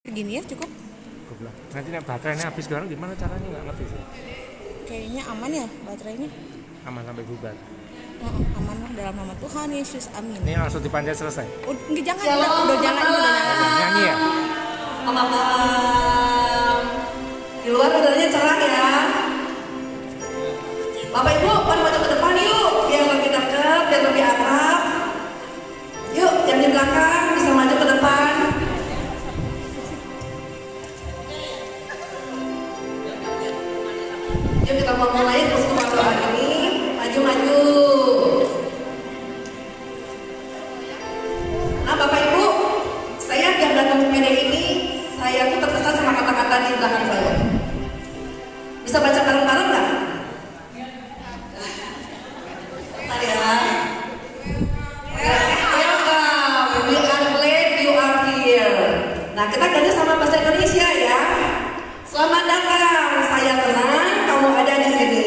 Gini ya cukup. Goblok. Nanti nek baterainya habis sekarang gimana caranya nggak ngerti sih. Kayaknya aman ya baterainya. Aman sampai bubar. Aman lah dalam nama Tuhan Yesus, amin. Ini langsung dipanjat selesai. Enggak, jangan, Shalom, udah jalan, udah jalan. Nyanyi ya? Malam. Di luar udaranya cerah ya. Bapak Ibu, pada maju ke depan yuk, biar lebih dekat, biar lebih akrab. Yuk, yang di belakang bisa maju ke depan. Yuk kita mau mulai persembahan doa ini. Maju-maju. Nah Bapak Ibu, saya yang datang ke PD ini, saya tuh terkesan sama kata-kata di belakang saya. Bisa baca bareng-bareng nggak? Bentar ya. Welcome, we are glad you are here. Nah kita ganti sama bahasa Indonesia ya. Selamat datang, saya senang kamu ada di sini.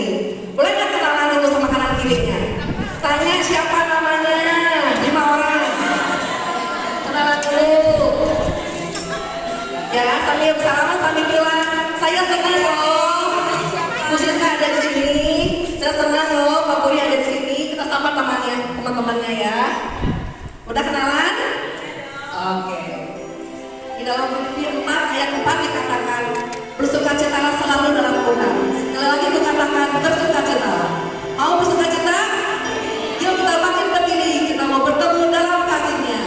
Boleh nggak kenalan dulu sama kanan kirinya? Tanya siapa namanya, 5 orang. Kenalan dulu. Ya, sambil salaman sambil bilang, saya senang loh. Bu Sinta ada di sini. Saya senang loh, Pak Puri ada di sini. Kita sapa teman-temannya ya. Udah kenalan? Oke. Di dalam Filipi 4 ayat 4 dikatakan, bersukacitalah selalu dalam Tuhan. Sekali lagi itu katakan bersukacitalah. Mau bersukacita? Yuk kita bangkit berdiri. Kita mau bertemu dalam kasih-Nya.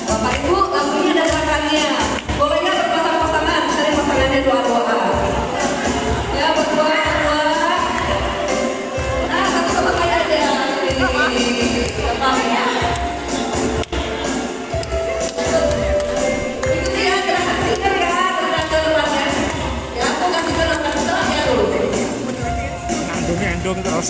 Bapak Ibu, lagunya dan gerakannya. Boleh nggak berpasang-pasangan? Cari pasangannya doa-doa. Ya, berdua. Nah, satu sama saya aja. Gampang ya. Ikuti ya, gerakan singer ya. Gerakan depannya. Ya, aku kasih gerakan setelahnya dulu. Nandung terus.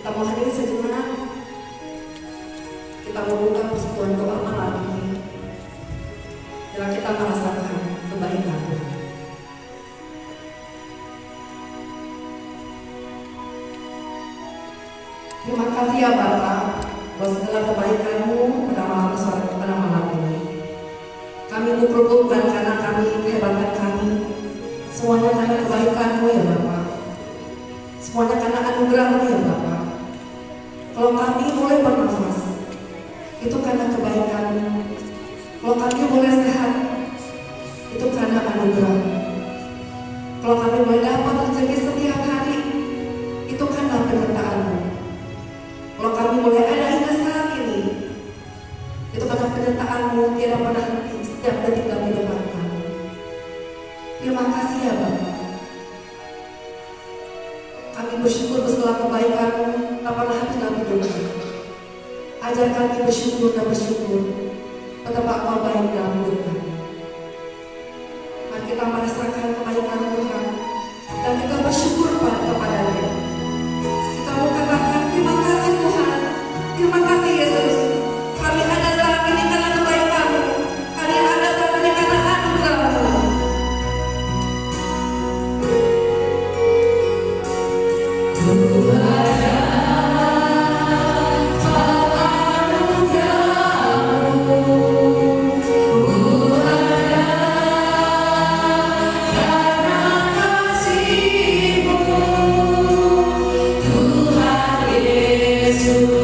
Kita mau hadir sejenak. Kita mau buka persekutuan doa malam ini. Dan kita merasakan kebaikan Tuhan. Terima kasih ya Bapak buat segala kebaikan-Mu pada malam ini. Kami bersyukur bukan karena kami kehebatan kami, semuanya karena kebaikan-Mu ya Bapak. Semuanya karena anugerah-Mu ya Bapak. Kalau kami boleh bernafas, itu karena kebaikan-Mu. Kalau kami boleh sehat, itu karena anugerah. Kalau kami boleh dapat rezeki setiap hari, itu karena penyertaan-Mu. Kalau kami boleh ada hingga saat ini, itu karena penyertaan-Mu tidak pernah henti setiap detik dalam kehidupan kami. Terima kasih ya Bapak. Kami bersyukur segala kebaikan-Mu tak pernah habis dalam hidup kami. Ajar kami bersyukur dan bersyukur betapa Engkau baik dalam hidup kami. Mari kita merasakan kebaikan Tuhan dan kita bersyukur kepada-Nya. Kita mau katakan terima kasih Tuhan, terima kasih Yesus. Kami ada saat ini karena kebaikan-Mu, kami ada saat ini karena anugerah-Mu. Yesus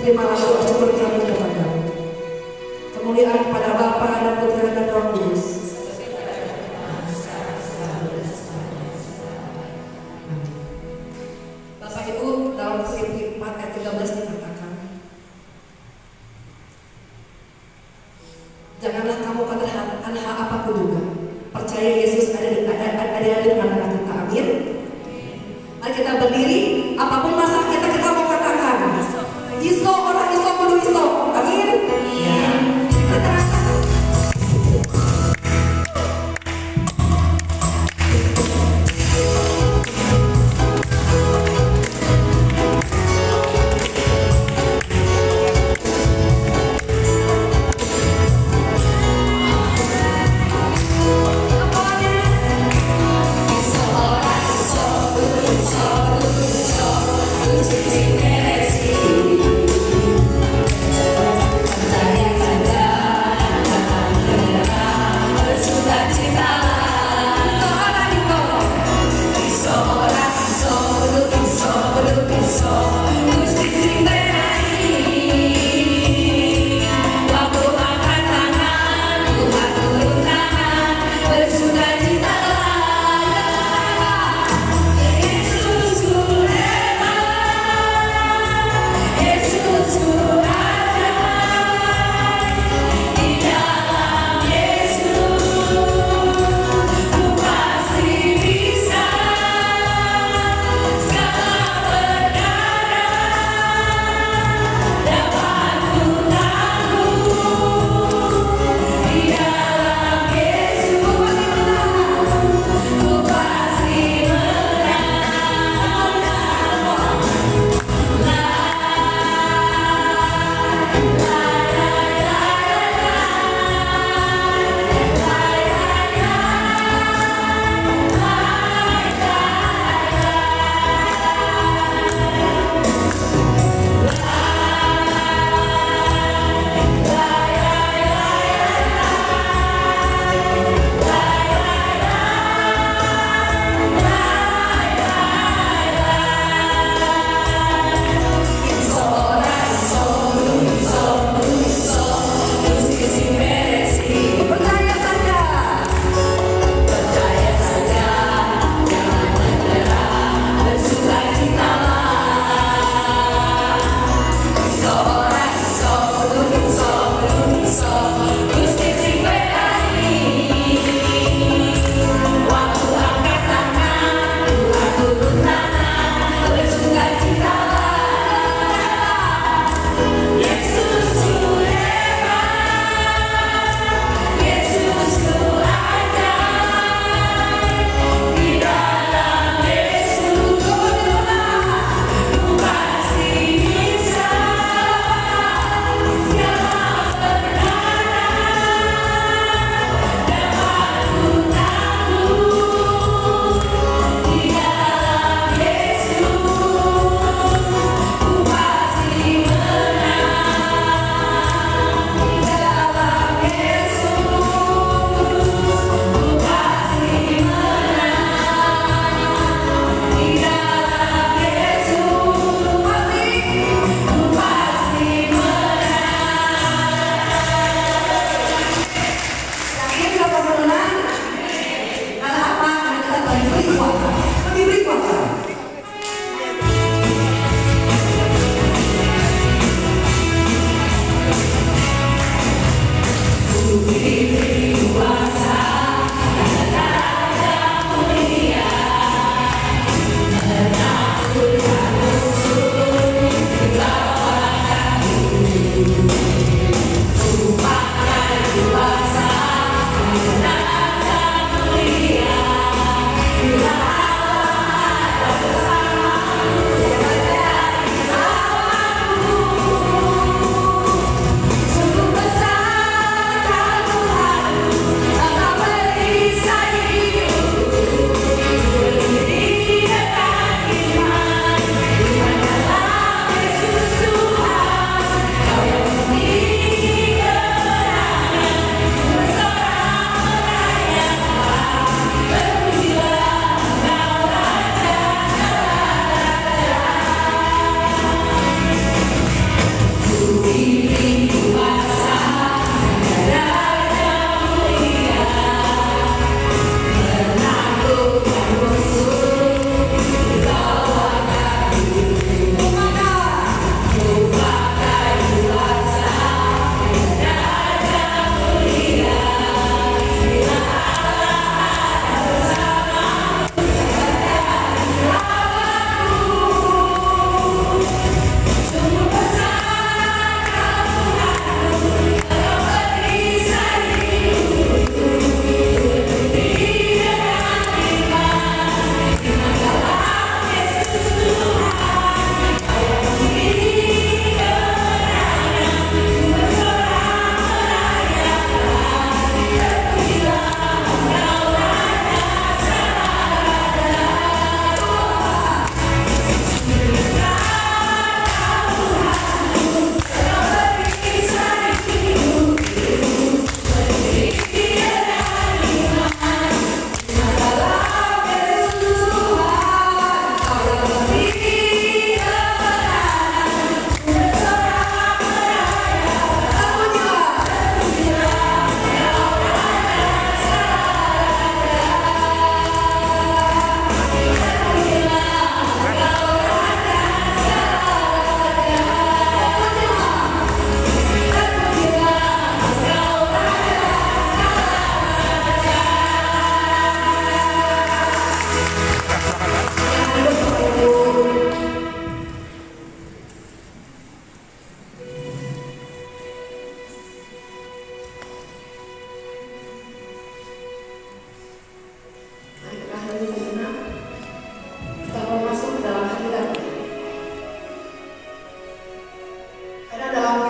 terimalah doa syukur kami kepadamu. Kemuliaan kepada Bapa dan Putra dan Roh Kudus. Bapak Ibu, dalam Filipi 4 ayat 13 dikatakan, janganlah kamu katakan hal apapun juga. Percaya Yesus ada di tengah-tengah kita. Amin. Mari kita berdiri. Apapun masalah kita mau katakan. Iso orang iso kudu iso. Amin. Kita katakan.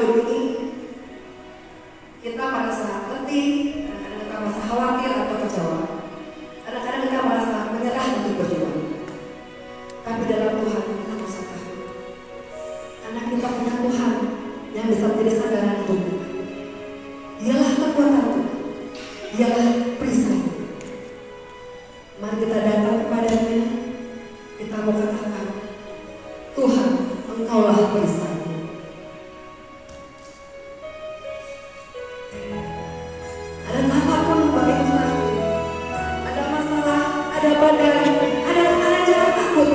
hidup ini kita merasa letih, kadang-kadang kita merasa khawatir atau kecewa, kadang-kadang kita merasa menyerah untuk berjuang. Tapi dalam Tuhan kita merasa takut, karena kita punya Tuhan yang bisa menjadi sandaran hidup kita. Dialah kekuatan Tuhan, dialah perisai. Mari kita datang kepadanya, kita mau katakan, Tuhan, Engkaulah perisai. Ada apapun Bapak Ibu sekalian, ada masalah, ada badai, ada tekanan, jangan takut.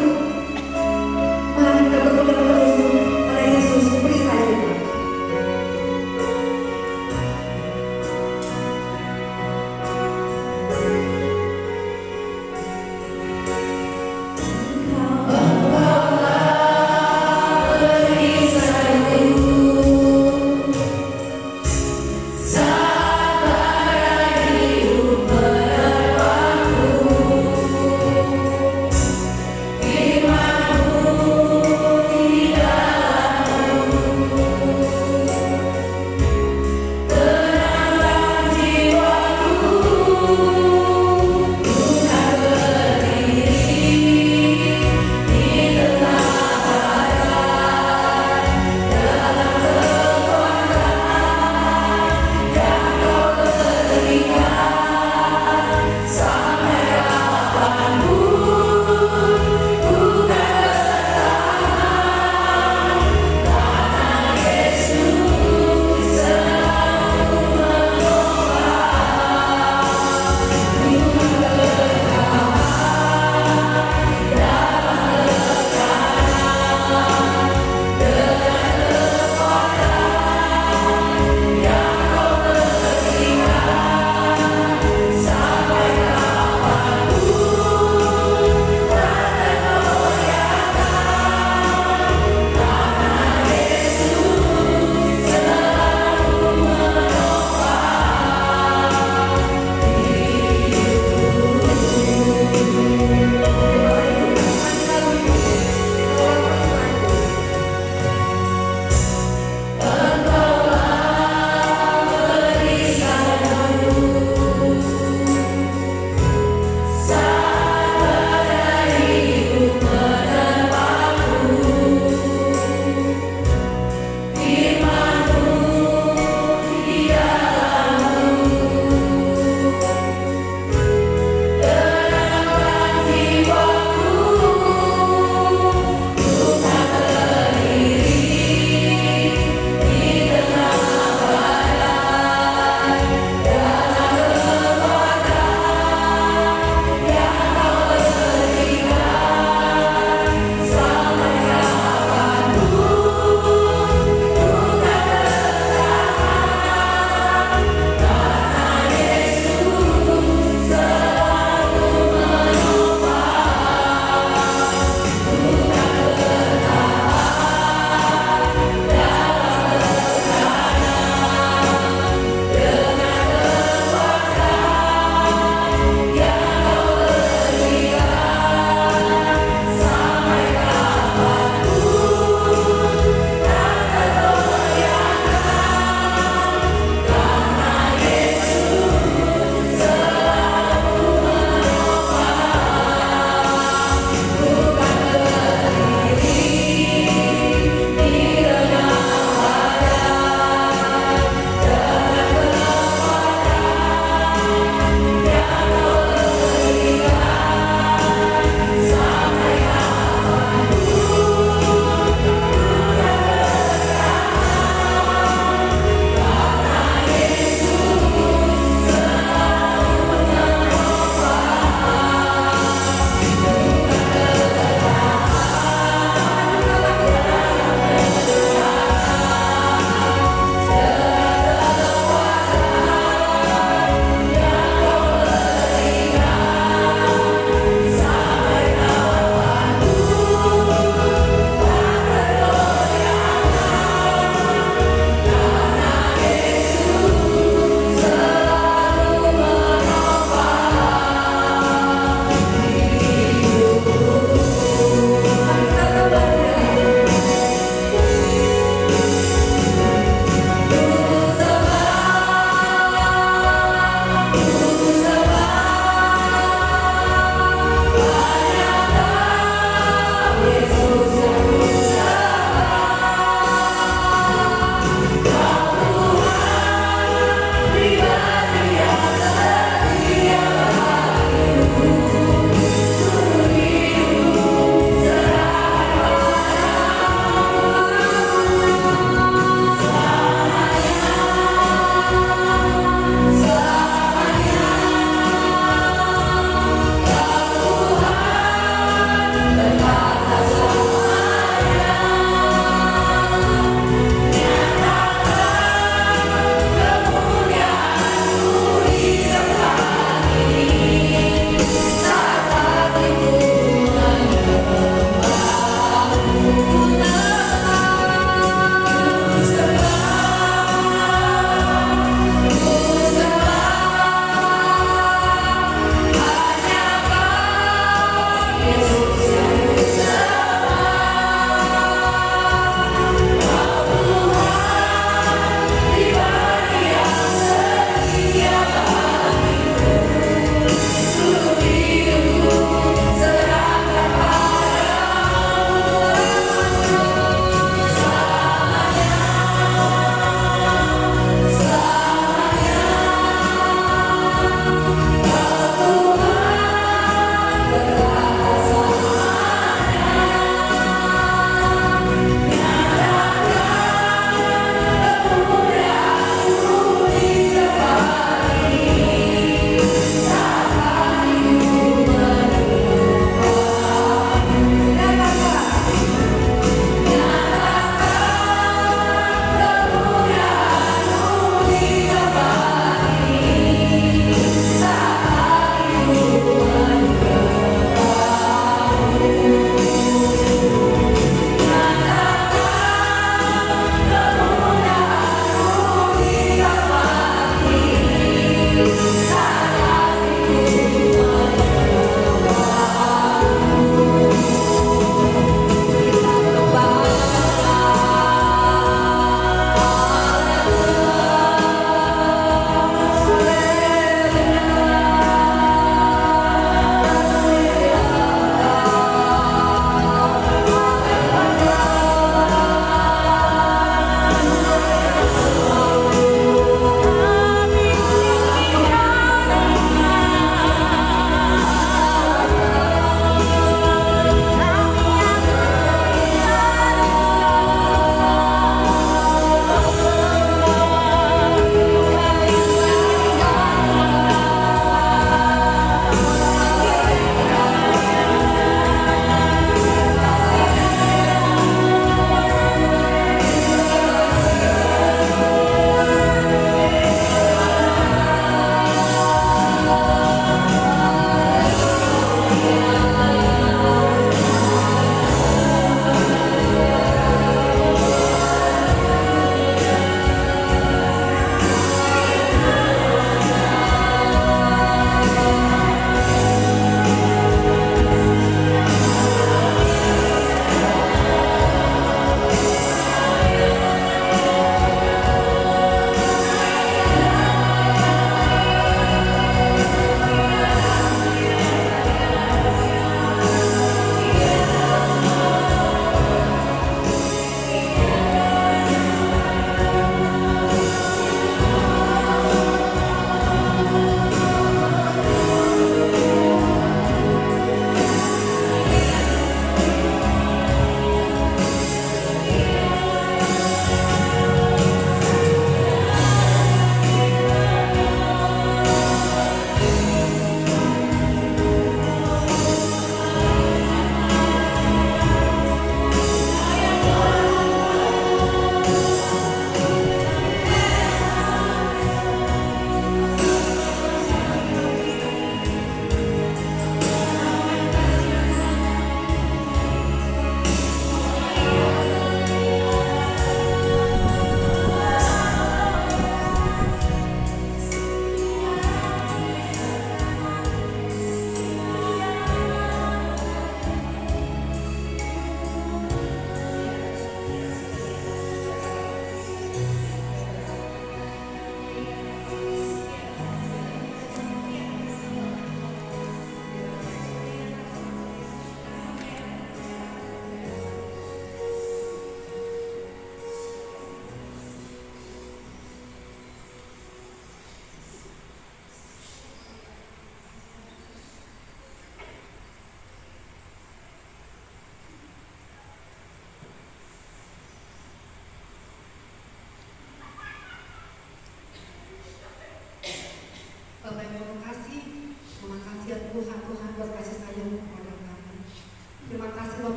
Mari kita berpegang terus pada Yesus perisai kita. Engkaulah perisai.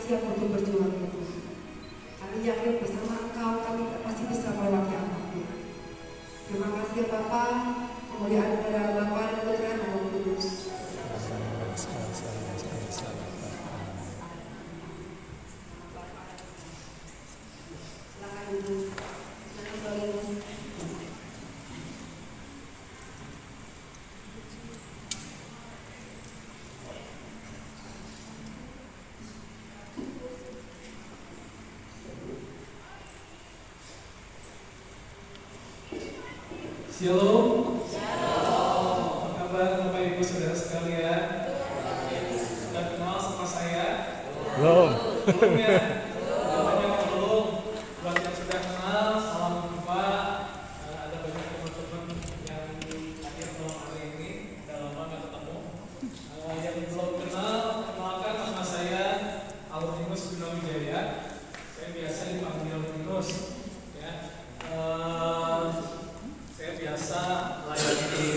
siap untuk berjuang itu. Kami yakin bersama Engkau kami pasti bisa melewati apapun. Terima kasih ya Bapa, kemuliaan kepada Bapa dan Putra dan Roh Kudus. Silakan Ibu. Silakan Dolinus. Shalom. Apa kabar Bapak Ibu Saudara sekalian? Sudah kenal sama saya? Belum. Belum ya? Banyak yang belum. Buat yang sudah kenal, salam jumpa. Ada banyak teman-teman yang hadir malam hari ini. Udah lama nggak ketemu. Yang belum kenal, kenalkan nama saya Aurinus Gunawijaya. Saya biasa dipanggil Aurinus. Ya. Saya biasa melayani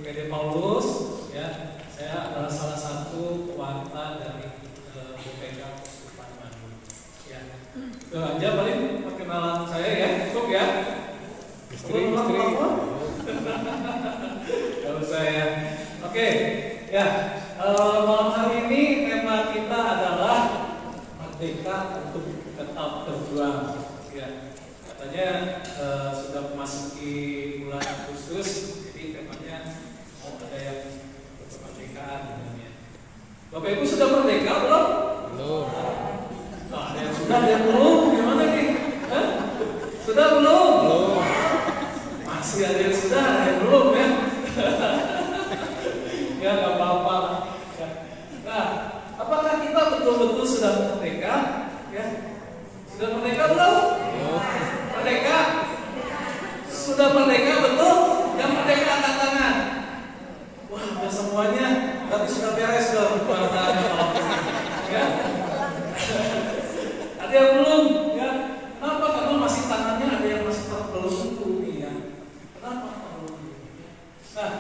PD Paulus, ya. Saya adalah salah satu pewarta dari BPK Keuskupan Bandung. Ya, itu aja paling perkenalan saya ya, cukup ya. Istri. Kalau saya, oke, ya. Malam hari ini tema kita adalah merdeka untuk tetap berjuang. Ya. Katanya sudah memasuki bulan Agustus, jadi temanya mau ada yang kemerdekaan. Bapak Ibu sudah merdeka belum? Belum. Nah, ada yang sudah, ada yang belum. Gimana nih? Hah? Sudah belum? Belum. Masih ada yang sudah, ada yang belum ya? Ya nggak apa-apa. Ya. Nah, apakah kita betul-betul sudah merdeka? Ya, sudah merdeka belum? Merdeka? Sudah merdeka betul? Yang merdeka angkat tangan. Wah, udah semuanya. Berarti sudah beres dong pertanyaannya malam ini. Ya. Ada yang belum? Ya. Kenapa? Karena masih tangannya ada yang masih terbelenggu ya. Kenapa terbelenggu? Nah,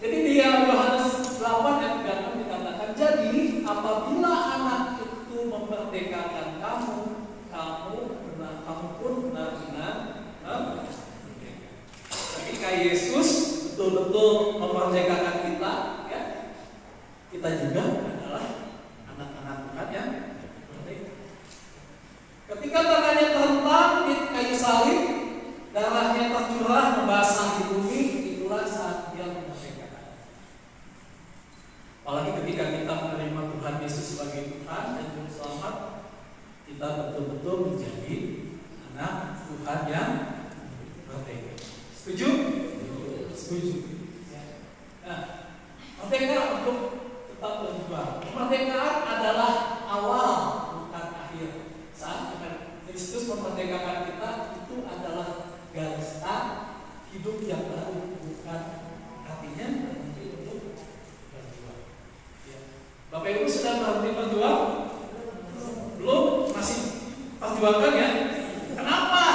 jadi di Yohanes 8 ayat 36 dikatakan, jadi apabila anak itu memerdekakan kamu pun benar-benar merdeka. Ketika Yesus betul-betul memerdekakan kita, ya, kita juga adalah anak-anak Tuhan yang merdeka. Ketika tangannya terhentam di kayu salib, darahnya tercurah membasahi bumi, itulah saat dia memerdekakan. Apalagi ketika kita menerima Tuhan Yesus sebagai Tuhan dan Juru Selamat, kita betul-betul menjadi anak Tuhan yang merdeka. Setuju? Setuju. Nah, merdeka untuk tetap berjuang. Kemerdekaan adalah awal, bukan akhir. Saat Kristus memerdekakan kita, itu adalah garis start hidup yang baru, bukan artinya berhenti untuk berjuang. Ya. Bapak Ibu sudah berhenti berjuang? Belum? Masih perjuangkan ya? Kenapa?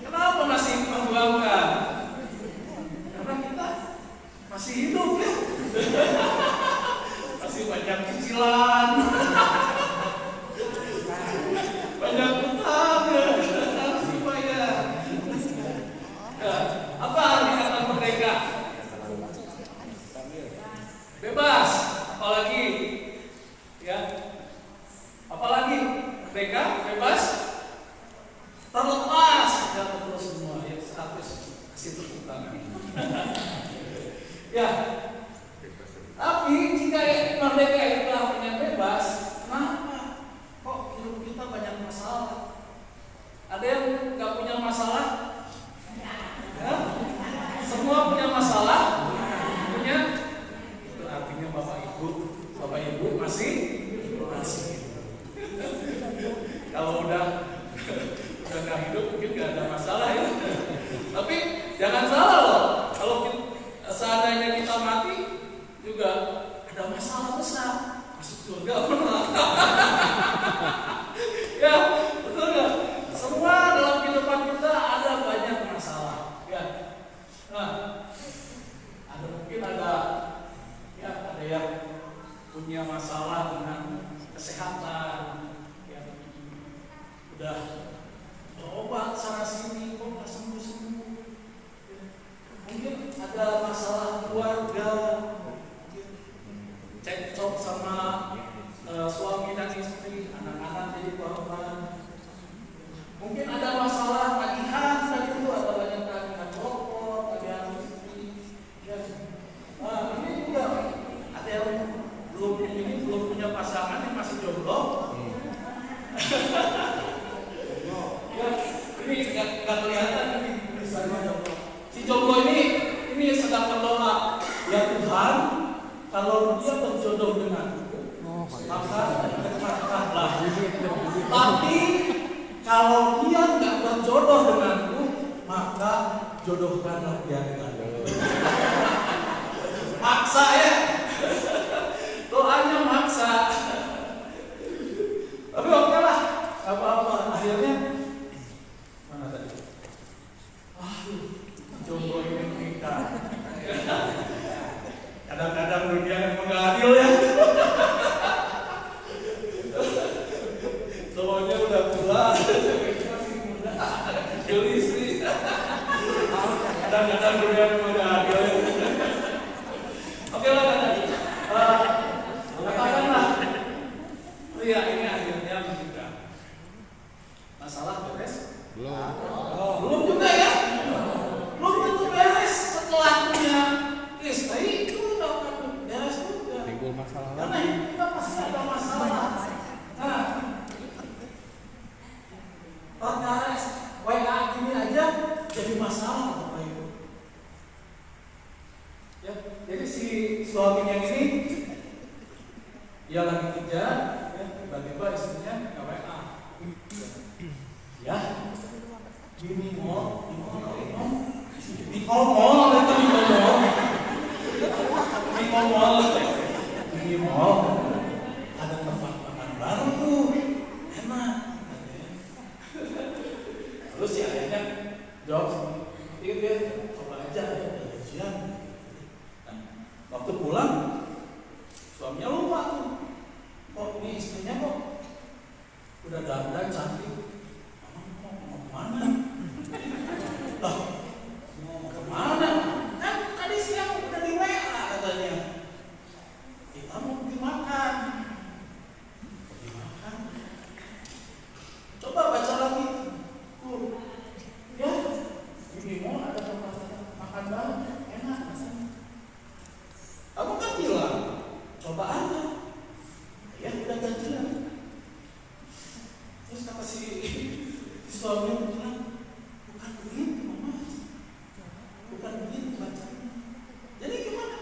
Kenapa masih perjuangkan? Karena kita masih hidup ya. Masih banyak cicilan, banyak utang ya, harus dibayar. Ya. Apa arti kata merdeka? Bebas, apalagi ya, apalagi merdeka, bebas, terlepas dan betul semua ya, 100 kasih tepuk tangan. Ya, tapi jika merdeka itu artinya bebas, kenapa kok hidup kita banyak masalah? Ada yang nggak punya masalah? Ya? Semua punya masalah? Punya? Itu artinya Bapak Ibu masih. Kalau udah nggak hidup mungkin nggak ada masalah ya. Tapi jangan salah loh, kalau seandainya kita mati juga ada masalah besar, masuk surga apa neraka? Ya betul nggak? Semua dalam kehidupan kita ada banyak masalah. Ya, nah ada mungkin ada yang punya masalah dengan kesehatan, ya, udah berobat sana sini kok nggak sembuh-sembuh, ya. Mungkin ada masalah keluarga, cekcok sama suami dan istri, anak-anak jadi korban. Mungkin ada masalah tagihan, dan itu ada banyak tagihan rokok, tagihan istri. Ya. Nah, ini juga ada yang belum punya pasangan yang masih jomblo. Ya, ini nggak kelihatan ini tulisannya jomblo. Si jomblo ini sedang berdoa, ya Tuhan, kalau dia berjodoh denganku, maka dekatkanlah. Tapi kalau dia nggak berjodoh denganku, maka jodohkanlah dia denganku. Maksa ya, doanya maksa. Tapi oke lah, apa-apa. Akhirnya mana tadi? Jomblo ini nikah. Kadang-kadang dunia yang mengadil ya. Cowoknya udah tua, masih muda, jeli istri. Kadang-kadang dunia yang mengadil ya. Oke lah tadi. Katakanlah, pria ini akhirnya menikah. Masalah beres? Belum juga ya. Belum tentu beres setelah punya istri itu udah beres juga. Timbul masalah Karena lagi. kita pasti ada masalah. Nah, perkara WA ini aja jadi masalah Bapak Ibu. Ya, jadi si suaminya ini dia lagi kerja, ya, tiba-tiba istrinya WA. Ya, di mall, ada tempat makan baru tuh, enak. Terus si ayahnya jawab, dia coba aja ya, gajian. Nah, waktu pulang, suaminya lupa tuh, kok ini istrinya kok udah dandan cantik, mau kemana? Lah, mau kemana? Kan tadi siang udah di WA katanya. Kita mau pergi makan. Pergi makan. Coba baca lagi. Ya, ini mau ada tempat makan baru, enak rasanya. Kamu kan bilang, coba aja. Ya udah gajian. Terus kata si suami bilang, bukan begitu mama, bukan begitu bacanya. Jadi gimana?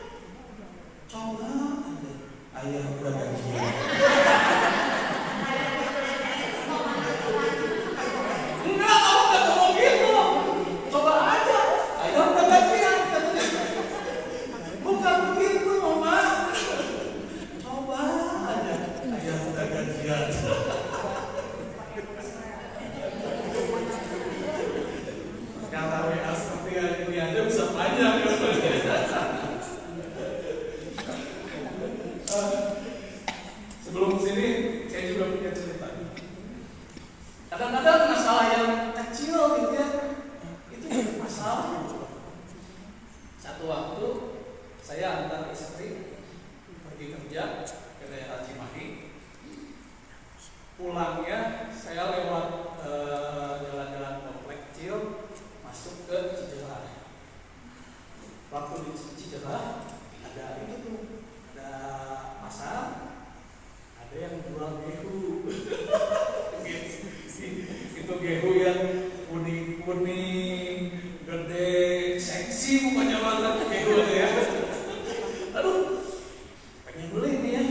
Coba aja. Ayah udah gajian. Enggak, kamu nggak ngomong gitu. Coba aja. Ayah udah gajian. Bukan begitu mama. Coba aja. Ayah udah gajian. Kata WA seperti ini aja bisa panjang. Sebelum kesini saya juga punya cerita. Kadang-kadang masalah yang kecil gitu ya, itu jadi masalah. Satu waktu saya antar istri pergi kerja ke daerah Cimahi. Pulangnya saya lewat jalan-jalan komplek kecil masuk ke Cijerah. Waktu di Cijerah ada itu tuh, ada pasar, ada yang jual gehu. Itu gehu yang kuning-kuning, gede, seksi pokoknya banget gehu ya. Aduh, pengen beli nih ya.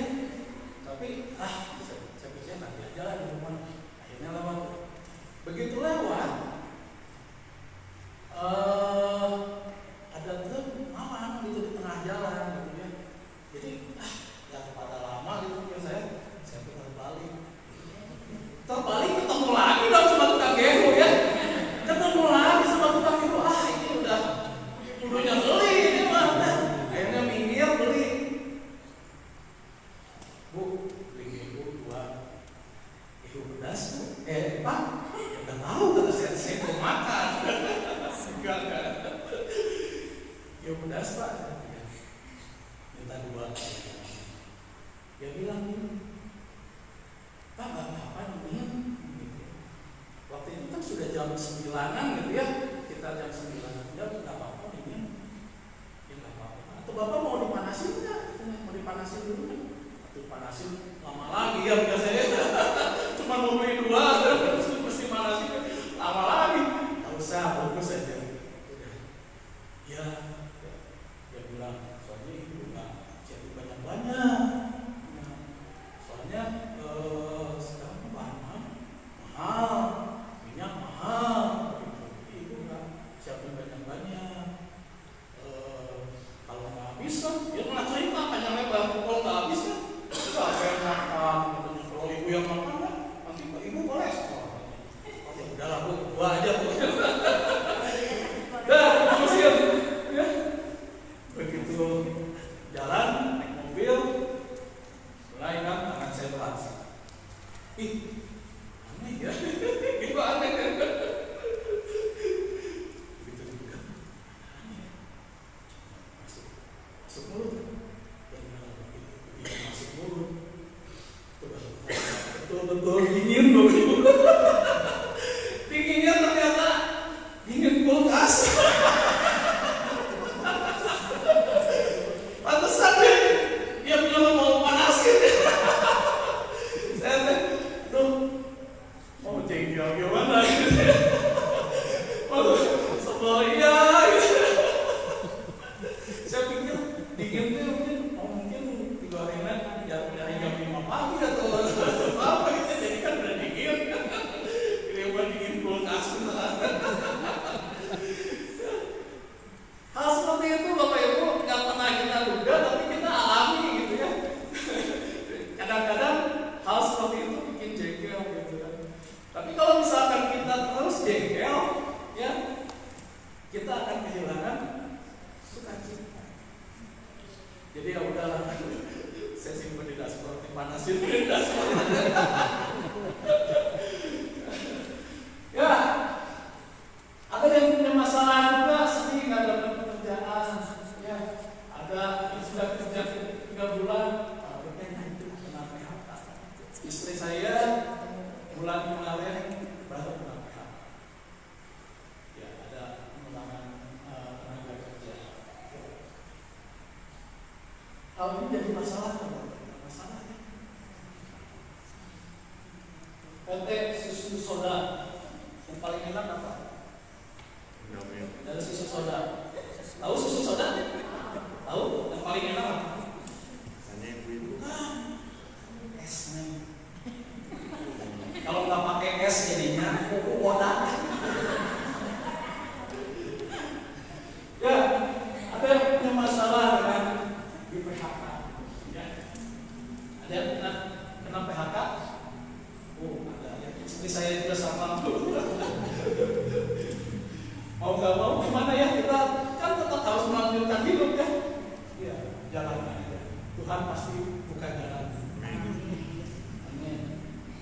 Tapi saya pikir nanti aja lah di rumah. Bu, beli ibu 2 ibu pedas Bu. Pak, ya udah tahu kata saya mau makan. Enggak. Ya pedas Pak. Minta 2. Dia bilang gini, Pak nggak apa-apa nih. Waktu itu kan sudah jam 9-an gitu ya, kita jam 9-an, ya nggak apa-apa ini, ya nggak apa-apa. Atau Bapak mau dipanasin nggak? Mau dipanasin dulu kan? Dipanasin lama lagi ya biasanya, cuma mau beli 2, mesti panasin lama lagi. Nggak usah, bagus aja. Ya, dia bilang soalnya ibu nggak jadi banyak-banyak. Soalnya sekarang bahan mahal. Minyak mahal, ibu nggak siapin banyak-banyak. Kalau nggak habis kan, dia ngelacain makanya lebar. Kalau nggak habis kan, siapa yang makan? Kalau ibu yang makan kan, nanti ibu kolesterol. Ya udahlah Bu, 2 aja Bu. Dah, terusin. Ya. Begitu jalan naik mobil, mulai kan tangan saya terasa. Ih, aneh ya. Itu aneh kan? Begitu juga. Masuk mulut. Begitu masuk mulut. Betul-betul dingin loh ibu. Dinginnya ternyata dingin kulkas. Pantesan deh, dia bilang mau panasin. Saya tuh mau jengkel gimana gitu. Sebel iya gitu. Saya pikir dingin tuh mungkin 3 hari lagi jam 5 pagi atau apa gitu. Jadi kan udah dingin. Ini buat dingin kulkas beneran. Hal seperti itu Bapak Ibu nggak pernah kita duga, tapi kita alami gitu ya. Kadang-kadang hal seperti itu bikin jengkel gitu kan. Tapi kalau misalkan kita terus jengkel, ya kita akan kehilangan sukacita. Jadi ya udahlah, saya simpan di dashboard, dipanasin di dashboard. Ya, ada yang punya masalah juga, sedih nggak dapat pekerjaan. Ya, ada yang sudah kerja 3 bulan, itu kena PHK. Istri saya bulan kemarin baru kena PHK. Ya, ada pengurangan tenaga kerja. Hal ini jadi masalah atau tidak masalah ya? PT susu soda yang paling enak apa? Dari susu soda. Tahu susu soda? Tahu? Yang paling enak apa? Esnya. Kalau nggak pakai es jadinya wadah. Ya, ada yang punya masalah dengan di PHK. Ya. Ada yang kena PHK? Oh, ada. Istri saya juga sama. Mau nggak mau gimana ya, kita kan tetap harus melanjutkan hidup ya. Ya, jalan aja. Tuhan pasti buka jalan. Amin.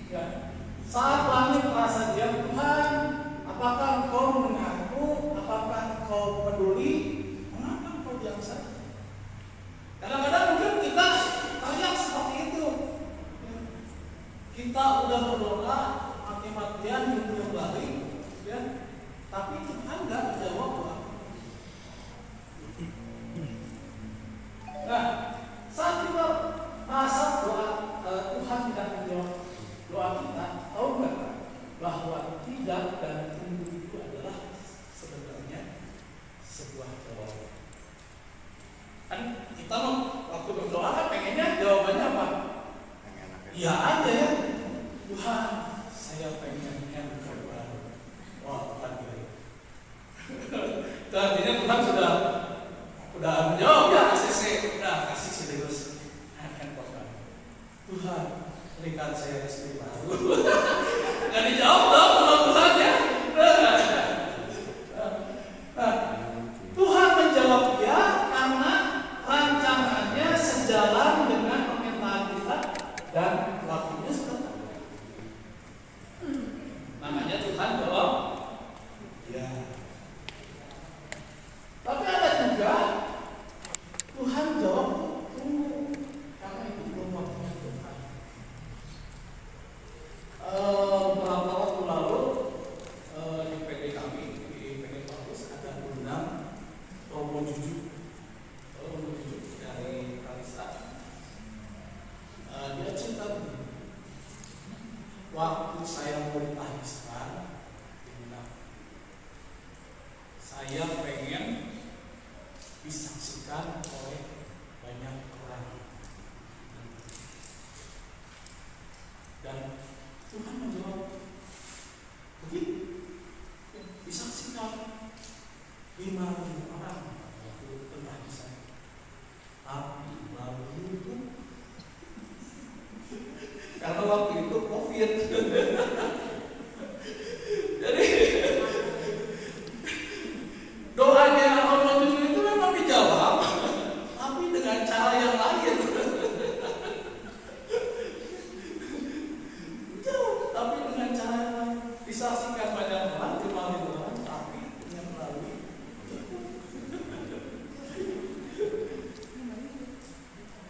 Ya. Saat langit merasa diam, Tuhan, apakah Engkau mengaku? Apakah Engkau peduli? Mengapa Engkau diam saja? Kadang-kadang mungkin kita kayak seperti itu. Kita udah berdoa mati-matian yang balik, ya. Tapi Tuhan nggak menjawab doa. Nah, saat kita merasa doa Tuhan tidak menjawab doa kita, tahu nggak bahwa tidak dan tunggu itu adalah sebenarnya sebuah jawaban. Kan kita mau waktu berdoa kan pengennya jawabannya apa? Iya aja ya. Tuhan, saya pengen yang baru. Wah, Tuhan kira. Itu artinya Tuhan sudah menjawab ya ACC, udah kasih serius handphone. Tuhan, berikan saya istri baru. Nggak dijawab dong sama Tuhan ya. Nah, Tuhan menjawab ya karena rancangannya sejalan dengan permintaan kita dan waktunya sudah tepat. Namanya Tuhan jawab ya. Tapi ada juga Tuhan jawab tunggu, karena itu belum waktunya Tuhan. Beberapa waktu lalu di PD kami, di PD Paulus ada undang Romo Juju dari Kalista. Dia cerita begini, waktu saya mau ditahbiskan, dia bilang, saya pengen disaksikan oleh banyak orang, dan Tuhan menjawab begitu, disaksikan 5.000 orang waktu pentahbisan, tapi baru itu karena waktu itu COVID. Jadi doanya orang Tujuh itu memang dijawab, tapi dengan cara yang lain. Jauh, tapi dengan cara yang lain. Disaksikan banyak orang, 5.000 orang, tapi yang melalui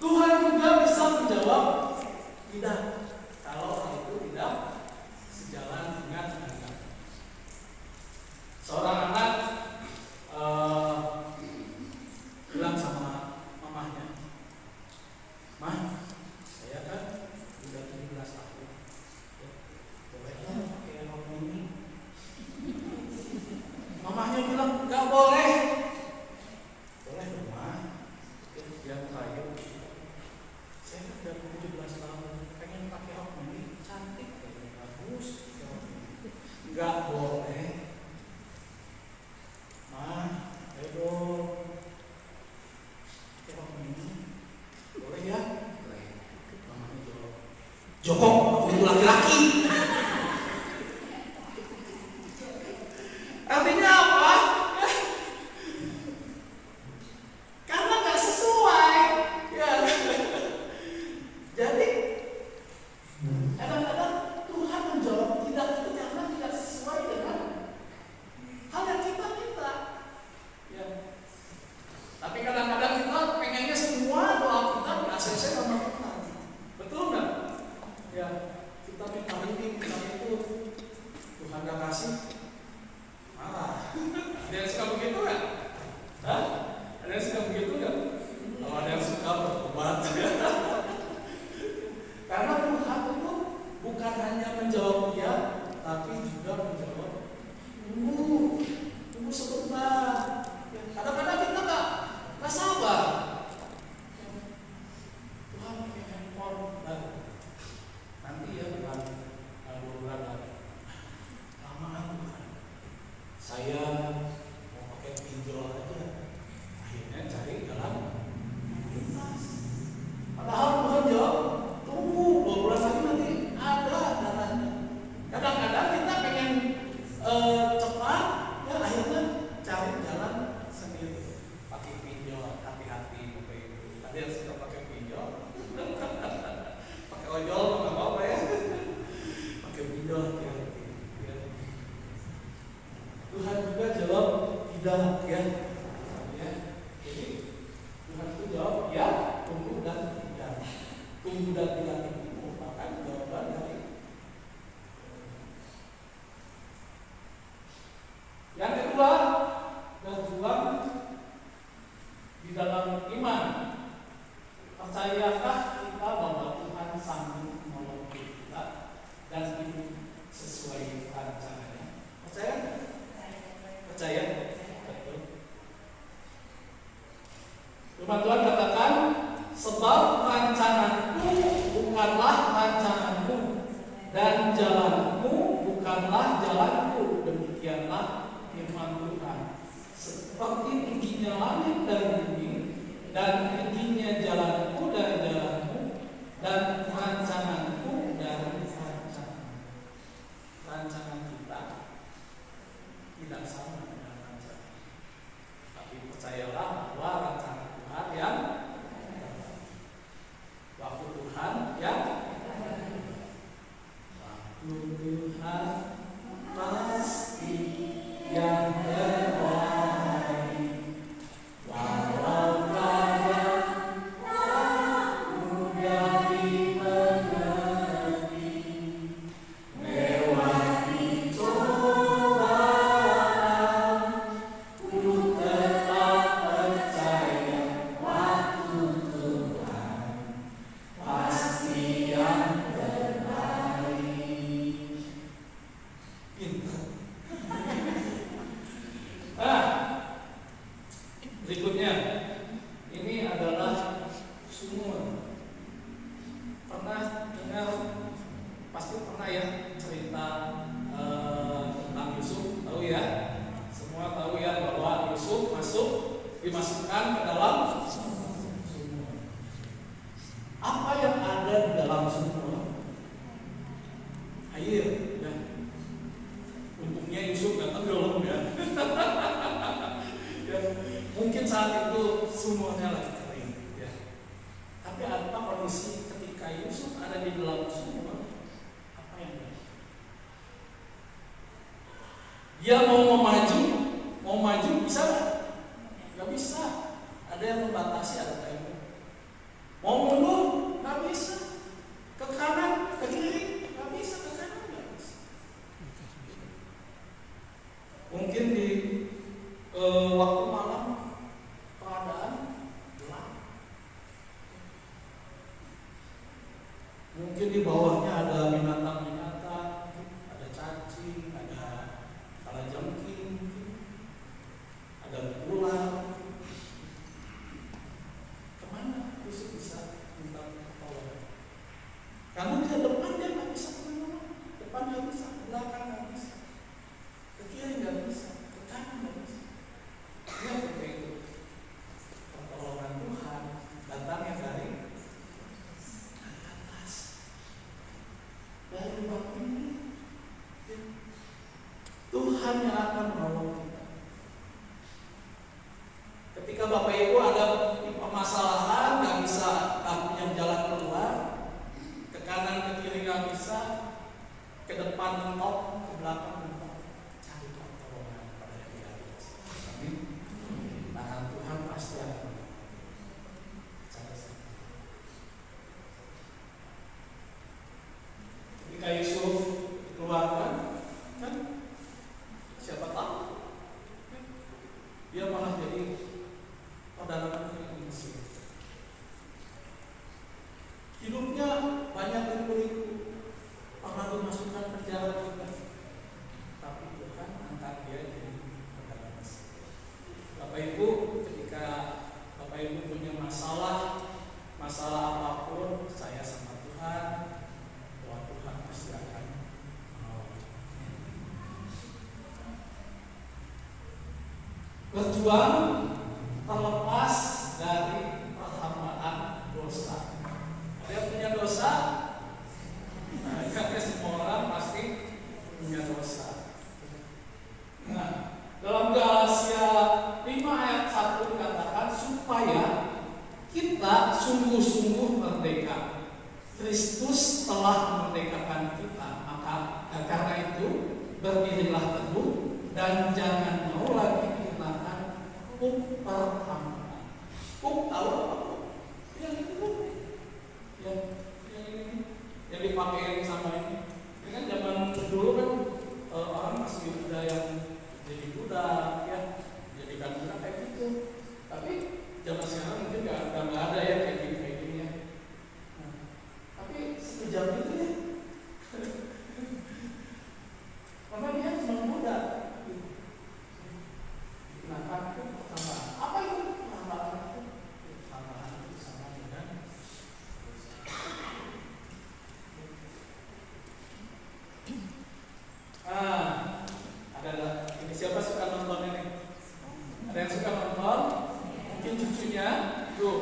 Tuhan juga bisa menjawab tidak, kalau hal itu tidak sejalan dengan kehendak. Seorang anak bilang sama mamahnya, "Mah, saya kan udah 17 tahun, ya, bolehlah pakai rok ini?" Mamahnya bilang, "Nggak boleh." "Boleh dong, Mah." Dia kayu. "Saya kan udah 17 tahun, pengen pakai rok ini, cantik, bagus." "Nggak boleh." "Mah, ayo dong. Pakai rok ini. Boleh ya?" "Boleh." Mamanya jawab, "Joko, aku itu laki-laki." Artinya apa? Karena nggak sesuai. Ya. Jadi kadang-kadang Tuhan menjawab tidak itu karena tidak sesuai dengan hal yang kita minta. Ya. Tapi kadang-kadang kita pengennya semua doa kita di-ACC sama Tuhan. Betul nggak? Ya. Kita minta ini, minta itu, Tuhan nggak kasih, marah. Ada yang suka begitu nggak? Hah? Ada yang suka begitu nggak? Kalau ada yang suka bertobat. Karena Tuhan itu bukan hanya menjawab ya, tapi juga menjawab tunggu sebentar. Ya, kadang-kadang kita nggak sabar. Ya, Tuhan pakai handphone dan nanti ya bulan 2 bulan lagi. Lamaan Tuhan. Saya mau pakai pinjol aja. Akhirnya cari jalan pintas. Padahal Tuhan jawab, tunggu 2 bulan lagi nanti ada dananya. Kadang-kadang kita pengen cepat, ya akhirnya cari jalan sendiri. Pakai pinjol, hati-hati pakai itu. Ada yang suka pakai pinjol, pakai ojol nggak apa-apa ya. Pakai pinjol hati-hati. Ya. Tuhan juga jawab tidak ya. Ya. Jadi Tuhan itu jawab ya, tunggu dan tidak. Tunggu dan tidak itu merupakan jawaban dari yang kedua, berjuang di dalam iman. Percayakah kita bahwa Tuhan sanggup menolong kita dan itu sesuai rencananya? Percaya? Percaya? Betul. Firman Tuhan katakan, sebab rancanganku bukanlah rancanganmu dan jalanmu bukanlah jalanku. Demikianlah firman Tuhan. Seperti tingginya langit dari bumi dan tingginya jalanku dari jalanmu dan rancanganku dari rancanganmu. Rancangan kita tidak sama dengan rancangan. Tapi percayalah bahwa rancangan Tuhan yang waktu Tuhan yang di dalam sumur, apa yang dia? Dia mau maju bisa nggak? Nggak bisa. Ada yang membatasi, ada timer. Mau mundur nggak bisa. Ke kanan, ke kiri nggak bisa, ke kanan nggak bisa. Mungkin di waktu malam keadaan gelap. Mungkin di bawahnya ada binatang-binatang, ada cacing, ada kalajengking, ada ular. Kemana Yusuf bisa minta tolong? Karena ke depan dia nggak bisa kemana-mana. Depan nggak bisa, belakang nggak bisa, ke kiri nggak bisa, ke kanan nggak bisa. Dia seperti itu. Pertolongan Tuhan datangnya dari atas, dari lubang ini. Tuhan yang akan menolong kita. Ketika Bapak Ibu ada permasalahan, nggak punya jalan keluar, ke kanan ke kiri nggak bisa, ke depan mentok, ke belakang mentok, cari pertolongan pada yang di atas. Amin. Tangan Tuhan pasti akan cari saya. Ketika Yusuf dikeluarkan, kan siapa tahu dia malah jadi perdana menteri Mesir. Hidupnya banyak liku-liku, pernah dimasukkan penjara juga, tapi Tuhan angkat dia jadi perdana Mesir. Bapak Ibu, ketika Bapak Ibu punya masalah apapun, percaya sama Tuhan, bahwa Tuhan pasti akan menolong. Berjuang terlepas dari perhambaan dosa. Ada yang punya dosa? Nah, karena semua orang pasti punya dosa. Nah, dalam Galatia 5 ayat 1 dikatakan supaya kita sungguh-sungguh merdeka. Kristus telah memerdekakan kita. Maka karena itu berdirilah teguh dan jangan mau lagi dikenakan hukum perhambaan. Hukum tahu apa? Yang itu yang dipakai sama ini. Ini kan zaman dulu kan orang masih ada yang jadi budak ya, jadikan budak kayak gitu. Tapi zaman sekarang mungkin nggak ada ya kayak gini ya. Nah, tapi sekejap itu ya. Karena dia cuma muda. Dikenakan pertambahan. Apa itu pertambahan itu? Pertambahan itu sama dengan ada ini siapa suka nonton ini? Ada yang suka nonton? Mungkin cucunya, tuh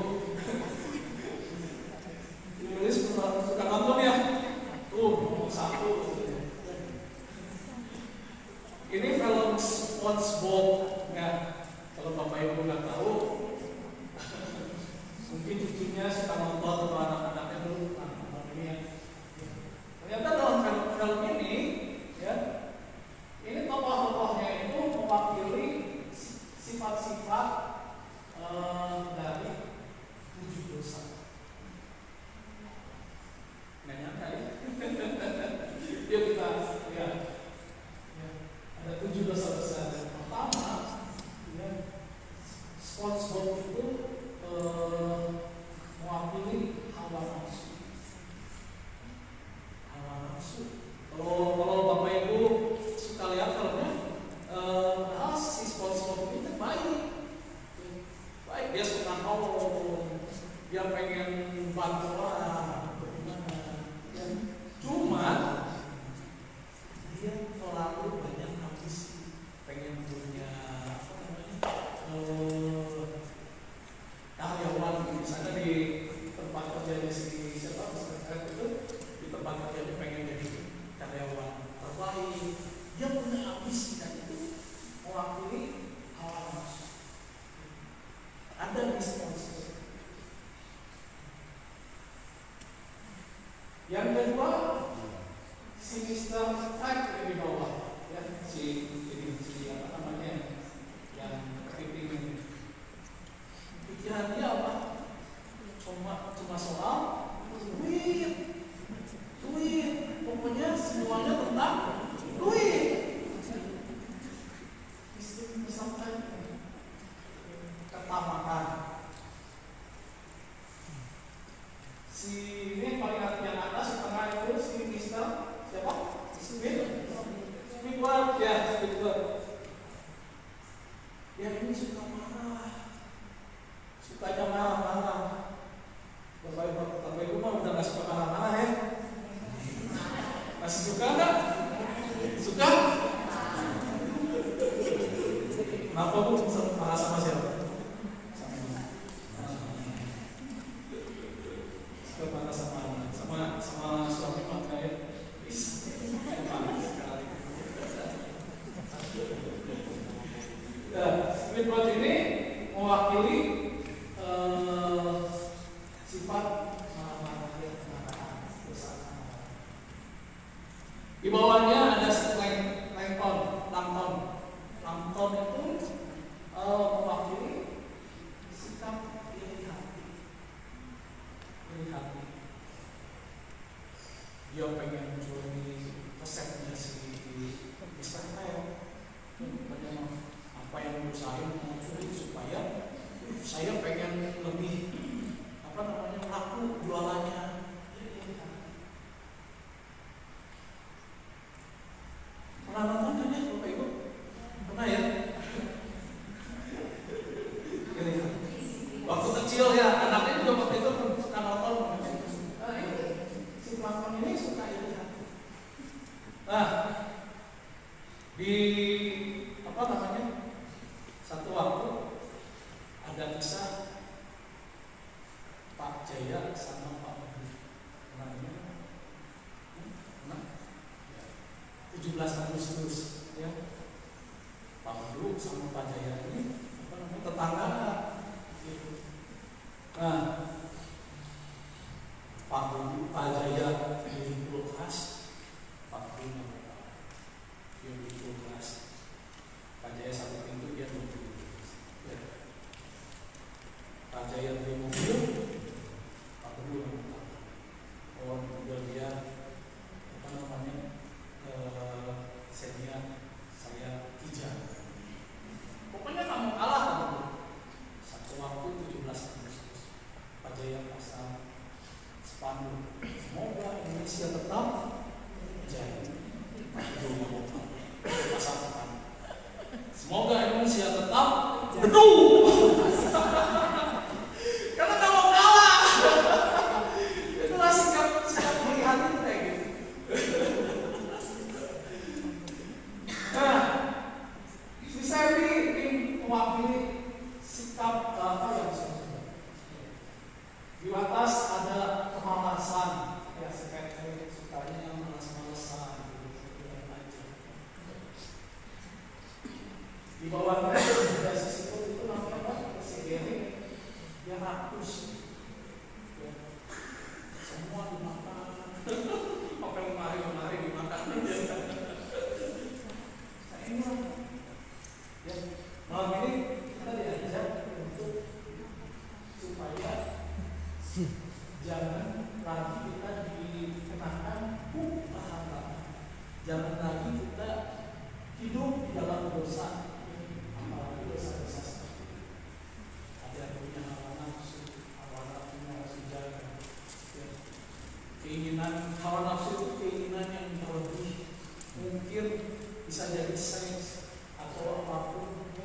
kedua, si Mr. Type di bawah, ya si apa namanya yang keriting ini. Pikiran dia apa? Cuma soal duit, pokoknya semuanya tentang duit. Misalkan ketamakan. Si ini paling yang atas, tengah itu si Mister siapa? Squidward, ya Squidward. Ya ini suka marah, sukanya marah-marah. Bapak Ibu mah udah nggak suka marah-marah ya? Masih suka nggak? Suka? Kenapa Bu? Marah sama siapa? Suka marah sama suami mah kayak Squidward ini mewakili sifat marah-marah yang di bawahnya ada Plankton itu mewakili sikap iri hati. Dia pengen mencuri resepnya si Mr. Type. Apa yang saya mau curi supaya saya pengen lebih laku jualannya. Pernah nonton kan ya Bapak Ibu? Pernah ya? Waktu kecil ya, anaknya juga waktu itu suka nonton. Si Plankton ini suka ini. Nah, di satu waktu ada kisah Pak Jaya sama Pak Budi. Nah, 17 Agustus ya. Pak Budi sama Pak Jaya ini tetangga. Nah, Pak Jaya beli kulkas, Pak Budi dia beli kulkas. Pak Jaya satu pintu, dia dua pintu. Ya. Pak Jaya beli mobil, Pak Budi mobil dia sedia saya 3. Pokoknya kamu kalah. Satu waktu 17 Agustus, Pak Jaya pasang spanduk, semoga Indonesia tetap jaya. Pasang spanduk, semoga Indonesia tetap beduh. Karena kamu kalah. Itulah sikap melihat kayak gitu. Nah, si Sandy ini mewakili sikap apa yang sebenarnya. Di atas ada kemalasan, ya sekali sukanya yang malas-malasan, di bawahnya ada sisi itu namanya apa? Segeri, dia rakus, ya. Semua dimakan, apa yang lemari dimakan aja. Ya, malam ini kita diajak untuk supaya jangan lagi kita dikenakan harta, jangan lagi kita hidup di dalam dosa, apalagi dosa-dosa seperti itu. Ada yang punya hawa nafsu harus dijaga. Ya. Keinginan hawa nafsu itu keinginan yang berlebih, mungkin bisa jadi seks atau apapun, ya.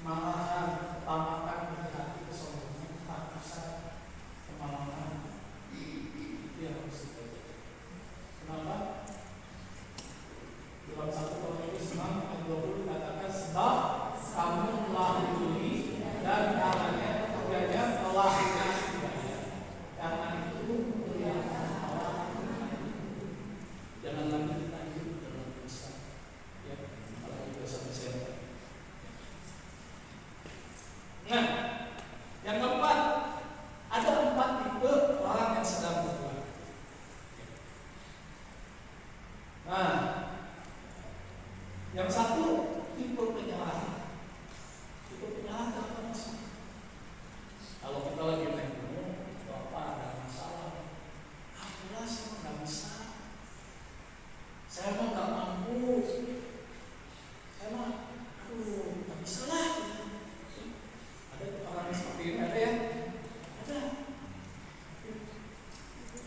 Malahan ketamakan di hati, kesombongan, ketakutan, kemalahan, itu yang harus kita jaga. Kenapa? Dalam 1 Korintus 6 ayat 20 dikatakan, sebab kamu telah dibeli dan karenanya pekerjaannya telah dikasih bayar. Karena itu muliakan Allah. Jangan lagi kita hidup dalam dosa. Yang satu tipe penyerahan. Tipe penyerahan apa maksudnya? Kalau kita lagi naik gunung, Bapak ada masalah. Alhamdulillah saya mah nggak bisa. Saya mah nggak mampu. Saya mah, aduh, nggak bisa lah. Ada orang seperti ini, ada ya? Ada.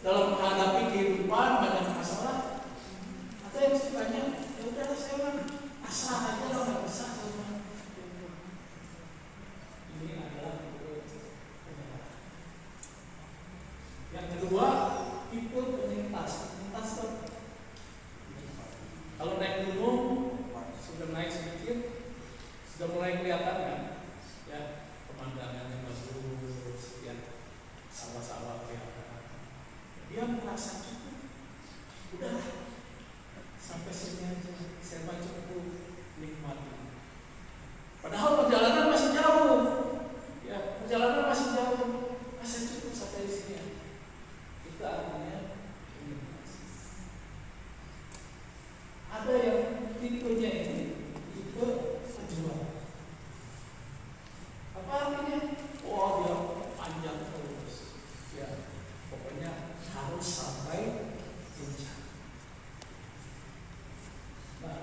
Dalam menghadapi kehidupan banyak masalah, ada yang tanya, ya udahlah saya mah asal aja lah nggak bisa. Ini adalah penyerahan. Yang kedua, tipe penyintas. Penyintas itu kalau naik gunung sudah naik sedikit, sudah mulai kelihatan kan, ya pemandangannya bagus, ya sawah-sawah kelihatan. Dia merasa cukup, udah sampai sini aja, saya mah cukup nikmati. Padahal perjalanan masih jauh, ya perjalanan masih jauh, masih cukup sampai di sini. Itu artinya penyintas. Ada yang tipenya ini tipe pejuang. Apa artinya? Oh dia panjang terus, ya pokoknya harus sampai puncak. Nah,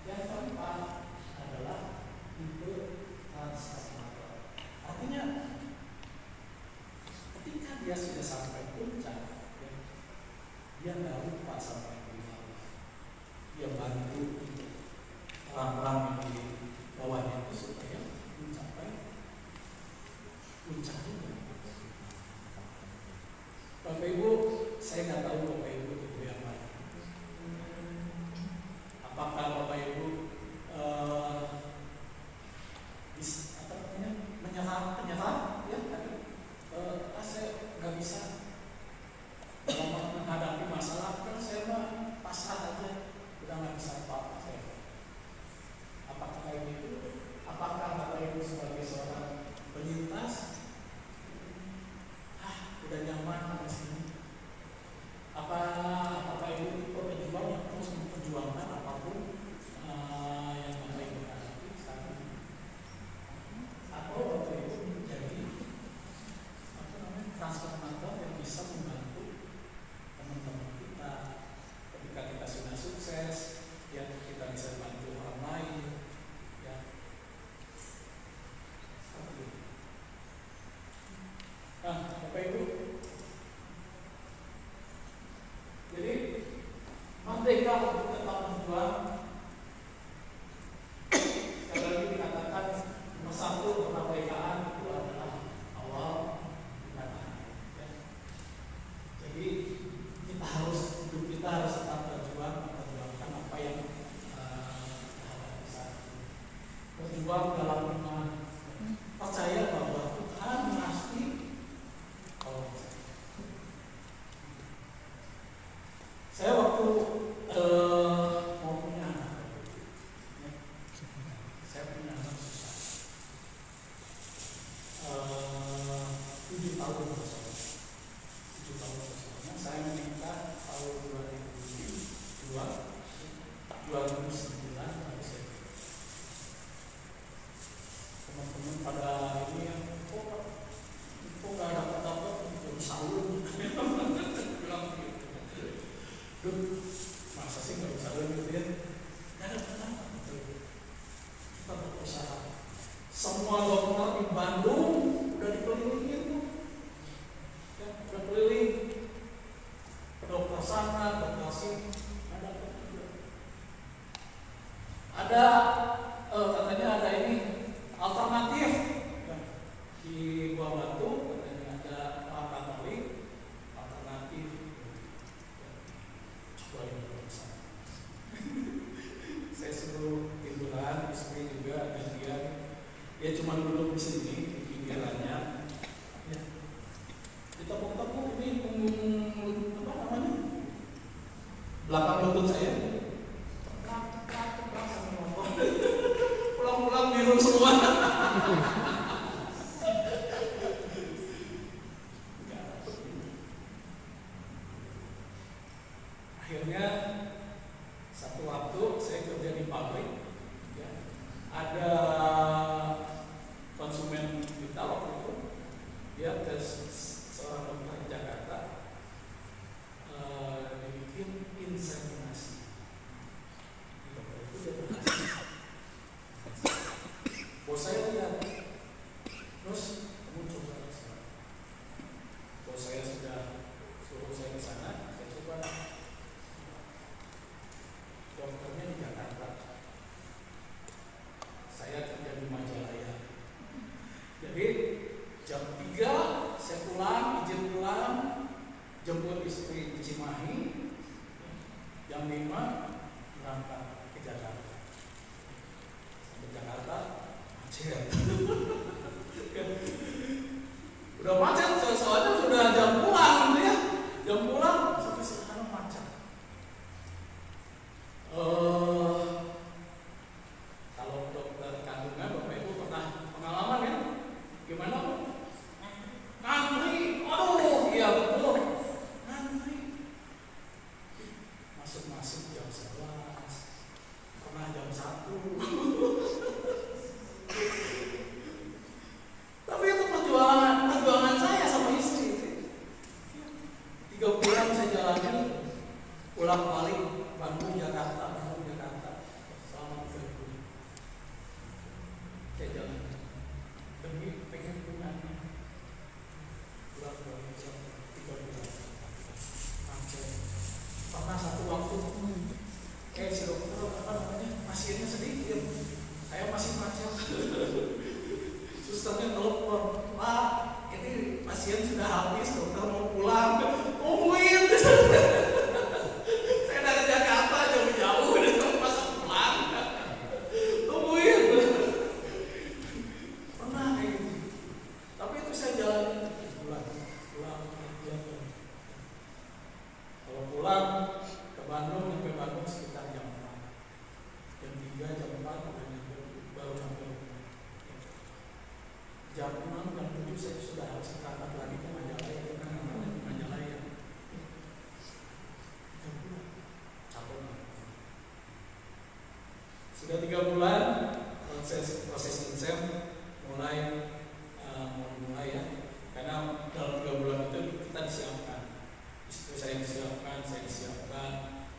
yang keempat adalah tipe transformator. Artinya ketika dia sudah sampai puncak, ya, dia nggak lupa sampai di bawah. Dia bantu orang-orang yang di bawahnya itu supaya mencapai puncak itu. Bapak Ibu, saya nggak tahu Bapak Ibu itu yang mana. Apakah Bapak Ibu menyerah, ya? Saya nggak bisa dalam menghadapi masalah, kan saya mah pasrah aja, udah nggak bisa apa-apa saya. Apakah kayak gitu? Apakah Bapak Ibu sebagai seorang penyintas udah nyaman di sini? Apa Bapak Ibu tipe pejuang yang terus memperjuangkan apapun yang Bapak Ibu hadapi saat ini? Atau Bapak Ibu menjadi transformator yang bisa membantu teman-teman kita ketika kita sudah sukses, ya kita bisa bantu orang lain, ya seperti itu. Nah, Bapak Ibu, jadi merdeka untuk tetap berjuang. Sekali lagi dikatakan nomor satu kemerdekaan itu adalah awal kemerdekaan. Ya. Jadi hidup kita harus tetap berjuang, memperjuangkan apa yang kita hadapi saat ini. Berjuang dalam iman, percaya bahwa Tuhan pasti saya waktu mau punya anak, saya punya anak susah. 7 tahun bersama. 7 tahun bersama. Saya menikah tahun 2009 baru saya. Teman-teman pada ini yang kok nggak dapat jadi salun, bilang gitu. Duh, masa sih nggak bisa gitu ya? Nggak ada kenapa gitu. Kita berusaha. Semua dokter di Bandung udah dikelilingin tuh, ya, udah keliling. Dokter sana, dokter sini, ada juga. Ada katanya ada ini alternatif ya, di Gua Batu katanya ada Katolik alternatif. Saya suruh tiduran, istri juga gantian. Dia cuma duduk di sini di pinggirannya. Ya. Ditepuk-tepuk ini punggung apa namanya? Belakang lutut saya. Pulang-pulang biru semua. Akhirnya satu waktu saya kerja di pabrik. ada konsumen kita waktu itu, dia ke seorang dokter di Jakarta, dibikin inseminasi. Dokter itu dia berhasil. Bos saya lihat, terus kamu coba sekarang. Bos saya sudah suruh saya ke sana, saya coba. Dokternya di Jakarta, saya kerja di Majalaya. Jadi jam 3 saya pulang, izin pulang, jemput istri di Cimahi. Jam 5 berangkat ke Jakarta. Sampai Jakarta macet. Udah macet, soalnya sudah jam pulang gitu ya. Jam pulang sampai sekarang macet. Kalau dokter kandungan Bapak Ibu pernah pengalaman ya? Gimana? Ngantri, aduh, iya betul. Ngantri. Masuk jam 11, pernah jam 1. Tapi itu perjuangan saya sama istri. 3 bulan saya jalani pulang balik Bandung Jakarta selama 3 bulan. Saya jalan demi pengen punya pulang balik 3 bulan. Pernah satu waktu si dokter pasiennya sedikit, saya masih macet. Susternya telepon, Pak, ini pasien sudah habis, dokter mau pulang, tungguin. Saya dari Jakarta jauh-jauh, udah pas pulang, tungguin. Pernah kayak gitu, tapi itu saya jalan pulang. Kalau pulang ke Bandung, sampai Bandung sekitar jam 4, jam 3, jam 4 baru sampai rumah. Jam 6, jam 7 saya sudah harus berangkat lagi ke Majalaya. Capek. Sudah 3 bulan proses insem mulai ya. Karena dalam 3 bulan itu kita disiapkan. Istri saya disiapkan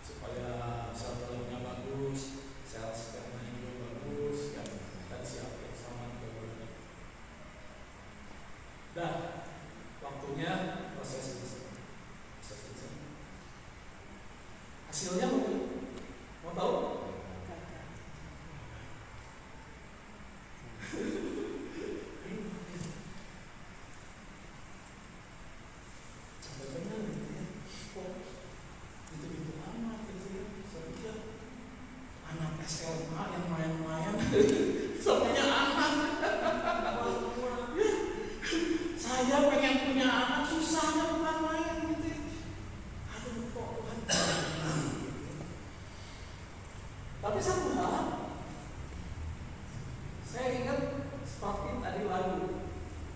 supaya sel telurnya bagus, sel spermanya juga bagus, ya kita disiapkan selama 3 bulan. Dan waktunya proses insem. Hasilnya mau tahu? Anak SMA yang main-main semuanya anak. Saya pengen punya anak, susahnya bukan main gitu. Aduh kok Tuhan. Tapi satu hal, saya ingat seperti tadi lagu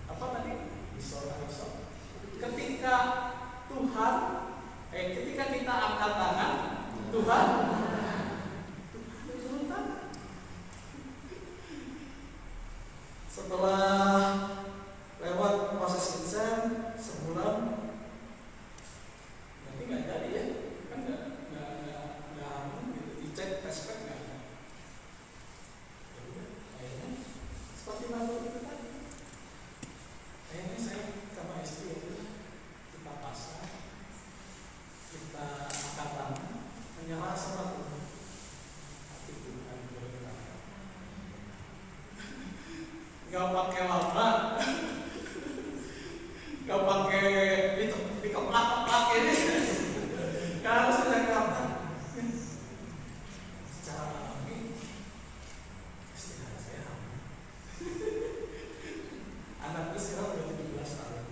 apa tadi? Isora. Ketika Tuhan, ketika kita angkat tangan, Tuhan setelah lewat proses insem sebulan, nanti nggak jadi ya, kan nggak dicek tespek nggak ada. Kayaknya seperti lalu itu tadi. Kayaknya saya sama istri itu kita pasang, kita angkat tangan, menyerah sama Tuhan. Hati Tuhan bergerak. Gak pakai lama, gak pakai itu dikeplak-keplak ini, karena sudah gampang. Secara alami, istirahat saya hamil. Anakku sekarang udah 17 tahun.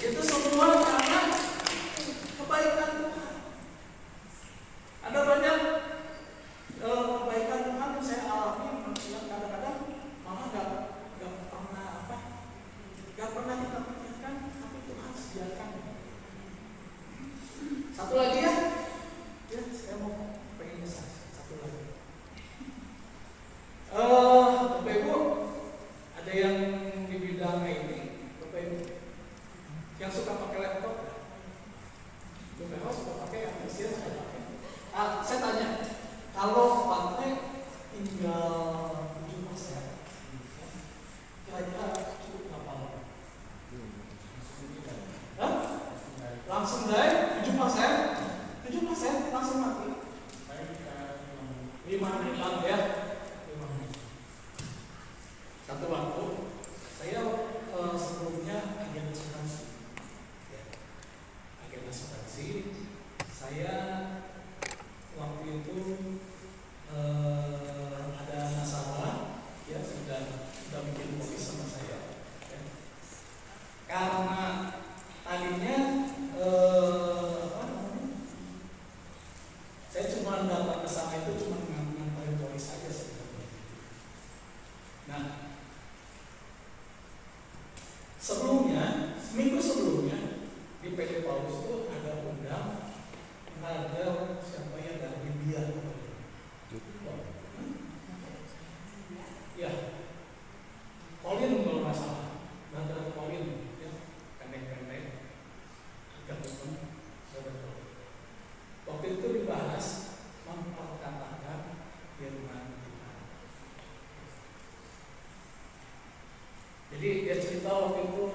Itu semua karena kebaikan Tuhan. Ada banyak kebaikan Tuhan yang saya alami. Kadang-kadang Paulus itu ada undang ada siapa ya dari India. Ya, Colin kalau nggak salah, Brother Colin, ya, pendek-pendek, agak teman, waktu itu dibahas memperkatakan firman Tuhan. Jadi dia cerita waktu itu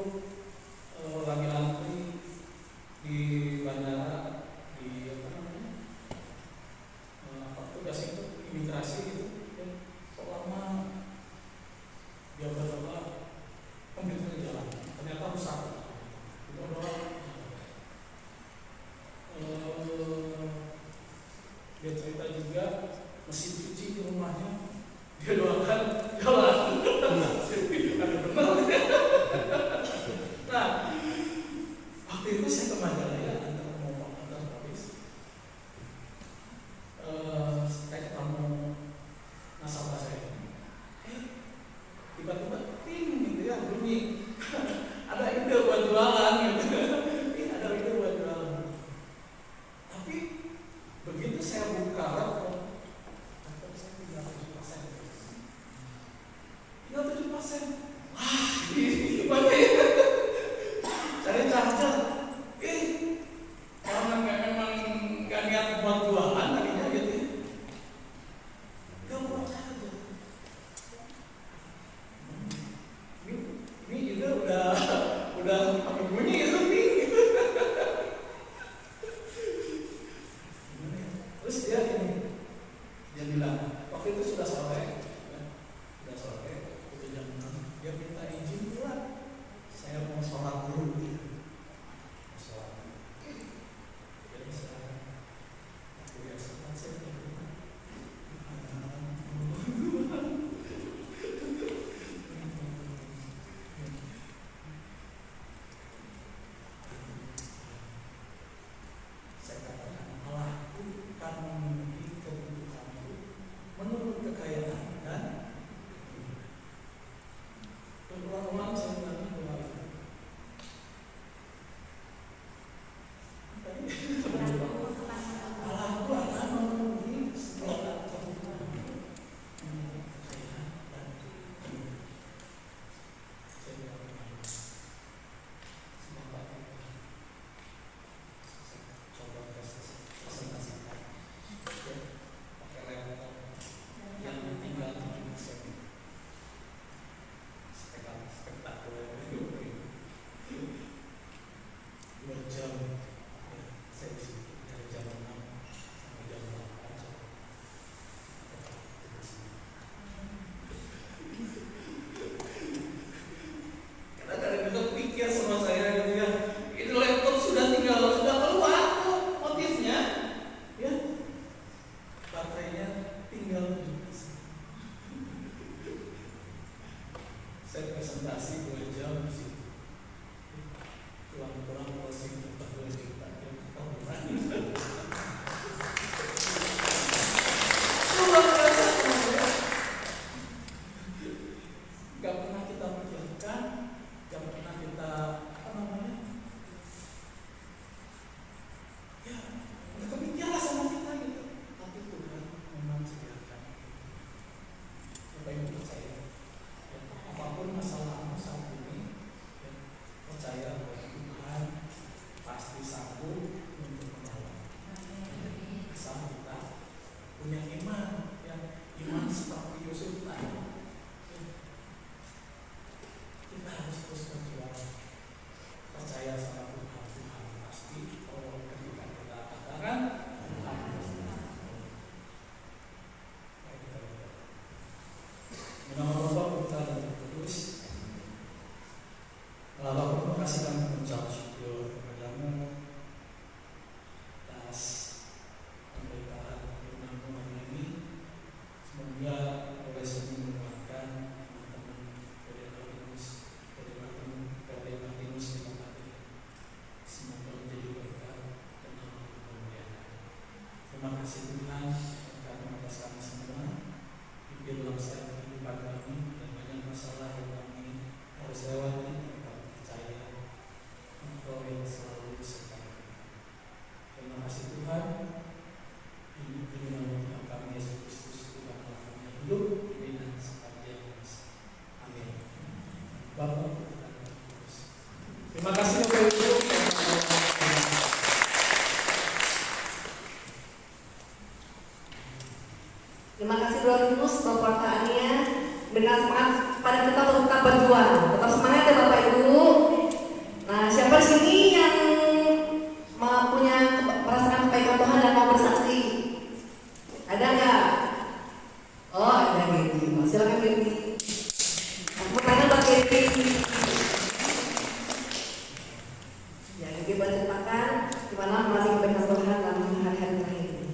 lagi antri di bandara di apa namanya, tugas itu imigrasi gitu, ya, selama dia berdoa komputer jalan, ternyata rusak. Itu doa. Dia cerita juga mesin cuci di rumahnya dia doakan jalan. Nah, waktu itu saya ke Majalaya antar habis. Saya ketemu nasabah saya. Tiba-tiba ting gitu ya bunyi. Ada ide buat jualan gitu. Ada ide buat jualan. Tapi begitu saya buka laptop, saya tinggal 7%. Tinggal 7%. Wah, gimana ya? Cari charger. Karena memang gak niat buat jualan tadinya gitu. Gak buat charger. Ini juga udah apa bunyi gitu nih. Terus dia bilang waktu itu sudah sore, itu jam 6, dia minta izin pulang. Saya mau sholat dulu. Sholat. Jadi sekarang aku ya sholat saya saya katakan Allah bukan memenuhi kebutuhanku menurut kekayaan dan berulang-ulang saya ulangi doa itu. Allahku akan memenuhi setiap kebutuhanku menurut kekayaan dan saya bilang semoga coba presentasikan pakai laptop yang tinggal 7%. Spektakuler 2 jam ya, saya di situ dari jam 6 sampai jam 8 jam. Kadang-kadang kita pikir sama saya gitu ya, ini laptop sudah keluar kok motifnya, ya baterainya tinggal 7%. Saya presentasi 2 jam di situ. Kurang-kurang closing 2 juta ya, tahunan. Luar biasa semuanya. Gak pernah kita pikirkan, gak pernah kita apa namanya? Ya, gak kepikiran sama kita gitu. Tapi Tuhan memang sediakan. Apa yang percaya? Ya, apapun masalahmu saat ini, ya, percaya bahwa Tuhan pasti sanggup untuk menolong. Asal kita punya iman, ya, iman seperti Yusuf tadi. Ya, kita harus terus berjuang, percaya sama Tuhan. Tuhan pasti kalau ketika kita katakan Tuhan pasti menolong. Mari kita berdoa. Nama Bapa, Putra dan Roh Kudus. Allah terima kasih kami mengucap syukur kepadamu atas pemberitaan firman-Mu hari ini. Semoga oleh sini menguatkan teman-teman dari Martinus di tempat ini. Semoga menjadi berkat dan amal kemuliaan. Terima kasih Tuhan karena atas kami semua. Di dalam setiap kehidupan kami dan banyak masalah yang kami harus lewati, kami percaya Engkau yang selalu beserta kami. gimana melatih kebaikan Tuhan dalam hari-hari terakhir ini.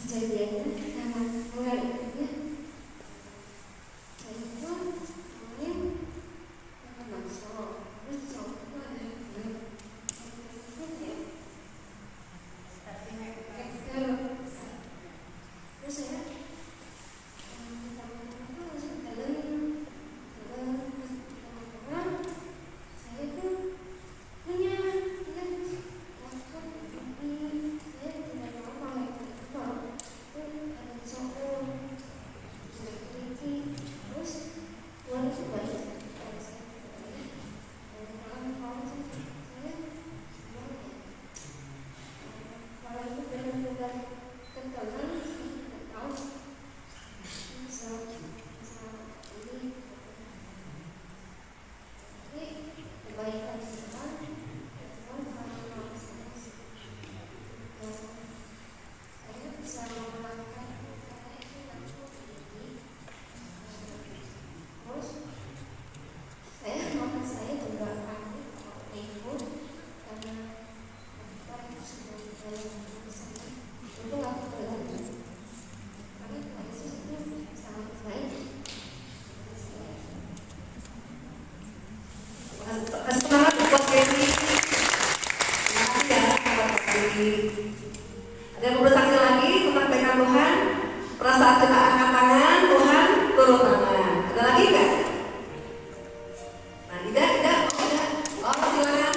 Kejadiannya sangat menarik ya. Saya itu kemarin dapat masuk, terus cowok itu ada terus saya pertama-tama langsung jalan saya itu punya maksud saya tidak mau pakai ada cowok security terus luar itu banyak kalau itu benar-benar kentalan tidak tahu bisa ini tapi kebaikan Tuhan saya bisa melakukan karena itu aku ini terus saya juga aku ikut karena kita sudah dalam sana itu aku berlanjut karena Yesus itu sangat baik. Semangat buat Kenny. Terima kasih ya buat Kenny. Ada yang mau bersaksi lagi tentang kebaikan Tuhan? Pada saat kita angkat tangan, Tuhan turun tangan. Ada lagi nggak? Nah, tidak. Oh, silakan.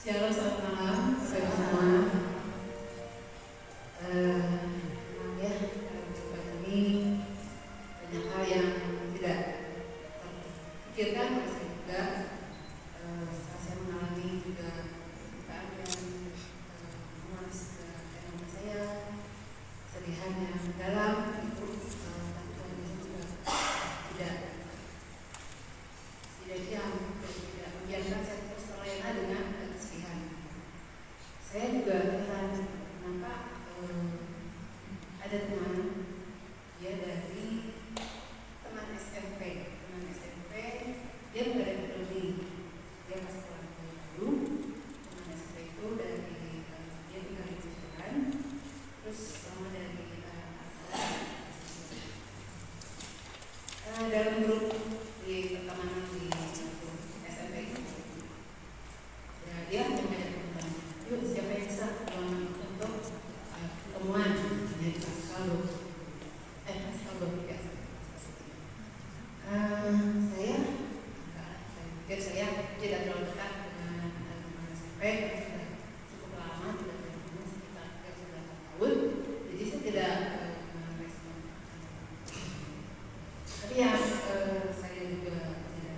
Shalom, selamat malam, saudara semua. Maaf ya, jumpa ini banyak hal yang tidak terpikirkan oleh saya juga. Setelah saya mengalami juga kebukaan yang menulis ke dalam saya, kesedihan yang dalam itu, tapi Tuhan Yesus juga tidak diam dan tidak membiarkan saya terus terlena dengan kesedihan. Saya juga heran kenapa ada teman dia dari teman SMP dia nggak ada prodi, dia pas pulang ke Bandung, teman SMP itu dari dia tinggal di Sudan, terus sama dari dalam grup di pertemanan di SMP itu. Ya, dia mengajak teman, yuk siapa yang bisa untuk ketemuan jadi Pascal ya. Saya pikir saya tidak terlalu dekat dengan teman SMP, sudah cukup lama, sudah bertemu sekitar 9 tahun, jadi saya tidak merespon. Tapi yang saya juga tidak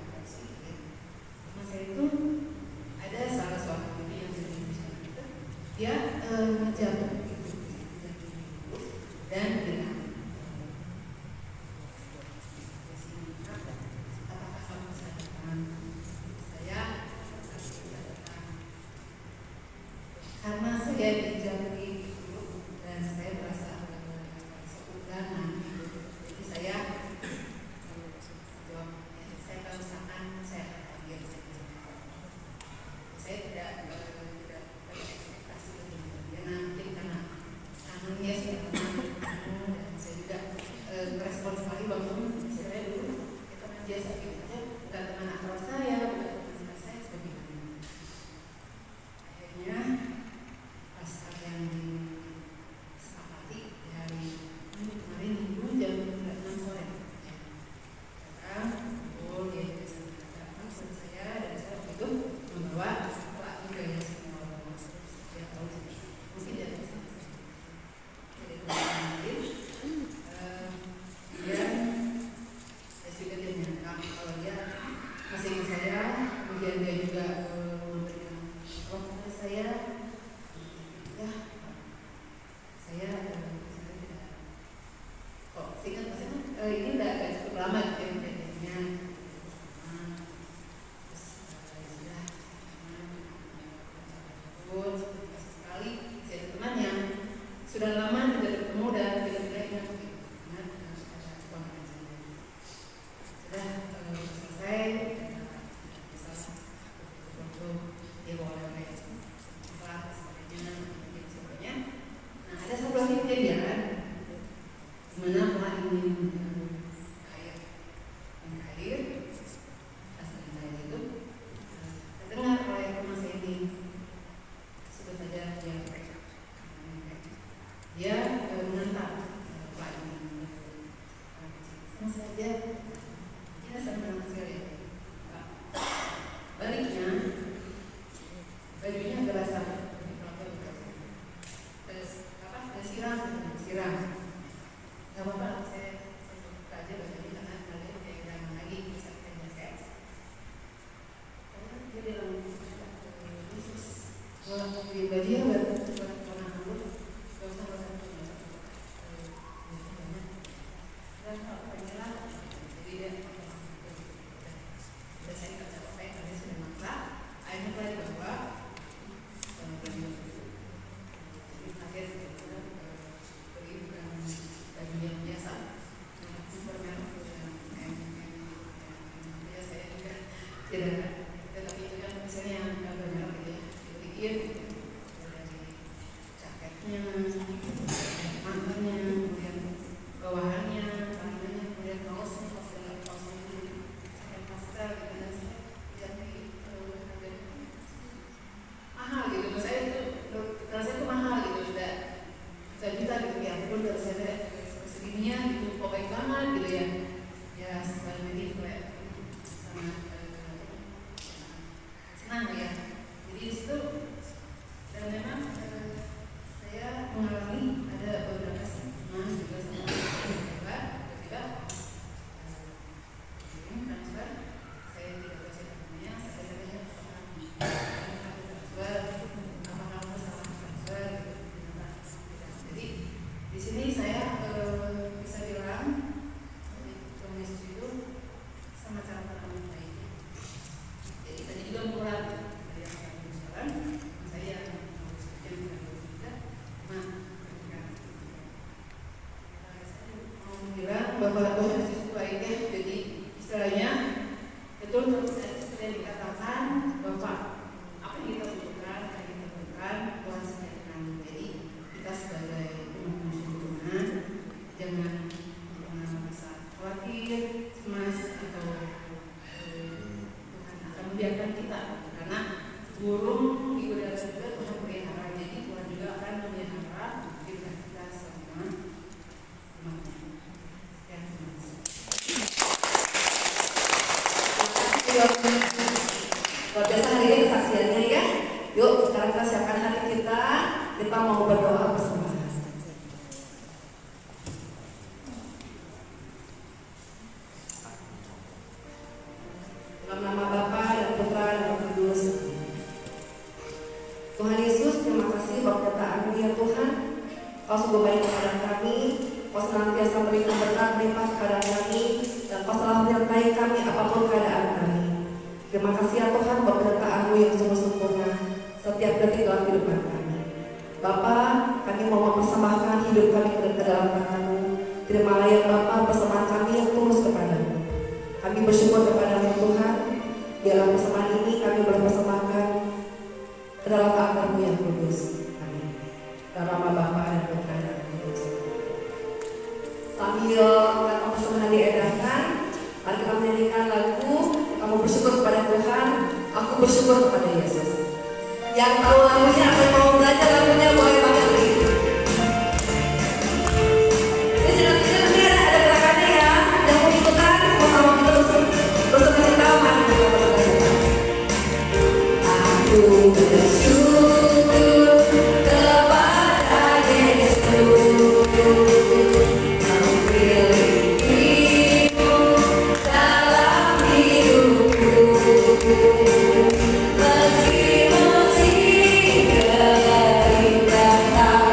lama gitu ya kejadiannya. Terus sudah sekali saya ada teman yang sudah lama tidak bertemu dan tidak ingat harus ada uang pengajian. Sudah selesai bisa untuk dia bawa oleh kelas sebagainya gitu sebagainya. Nah ada satu lagi kejadian di mana telah ingin air asal saya itu terdengar oleh teman saya ini, sebut saja dia menentang Pak ini sama saja kita sama sekali ya. Baliknya bajunya gerasa terus apa siram nggak apa-apa saya buka aja bajunya karena kalian kayak jangan lagi bisa kerja seks karena dia bilang Yesus kalau dia buat orang rambut gak usah dan kalau penyelah jadi dia udah saya nggak capek karena sudah maksa akhirnya saya bawa baju jadi akhir beli bukan baju yang biasa super merah ya saya juga tidak tetapi itu kan misalnya yang gambar merah gitu ya dipikir dari jaketnya mantelnya kemudian bawahannya tangannya kemudian kaosnya pastel gitu dan saya lihat di mahal gitu menurut saya itu mahal gitu sudah juta gitu ya pun kalau saya lihat segininya gitu kok baik banget gitu ya ya sekali ini kayak sangat senang ya jadi di situ dan memang saya mengalami ada beberapa stigma juga sama tiba-tiba transfer saya tidak tahu siapa namanya saya saja transfer apakah masalah transfer jadi di sini saya bisa bilang Tuhan Yesus itu sama cara orang baik jadi tadi juga murah dari yang saya sekarang saya harus kerja juga mau bilang bahwa Tuhan Yesus baiknya jadi istilahnya betul seperti yang dikatakan bahwa apa yang kita butuhkan Tuhan sediakan jadi kita sebagai umat Tuhan jangan merasa khawatir cemas atau Tuhan akan membiarkan kita karena burung di udara juga Tuhan pelihara jadi Tuhan juga akan memelihara kehidupan kita semua umatnya. Sekian terima kasih. Luar biasa hari ini kesaksiannya ya. Yuk sekarang kita siapkan hati kita mau berdoa bersama. Dalam nama Bapa dan Putra dan Roh Kudus. Tuhan Yesus, terima kasih buat keberkatan-Mu ya Tuhan. Kau sungguh baik kepada kami, Kau senantiasa memberikan berkat limpah kepada kami, dan Kau selalu menyertai kami apapun keadaan kami. Terima kasih ya Tuhan buat keberkatan-Mu yang sungguh sempurna setiap detik dalam kehidupan kami. Bapa, kami mau mempersembahkan hidup kami ke dalam tangan-Mu. Terimalah ya Bapa persembahan kami yang tulus kepadamu. Kami bersyukur kepada-Mu Tuhan. Dalam persembahan ini kami boleh persembahkan ke dalam altar-Mu yang kudus. Amin. Dalam nama Bapa dan Putra dan Roh Kudus. Sambil persembahan diedarkan, mari kita menyanyikan lagu Kamu Bersyukur kepada Tuhan, Aku Bersyukur kepada Yesus. Yang tahu lagunya atau mau belajar lagunya boleh banget nih. Ini nanti ada gerakannya ya. Yang mau ikutan sama-sama kita bersuka cita, mari kita bersuka cita. Aku bersyukur kepada Yesus. Kau pilih-Mu dalam hidupku. Meski musik keindahan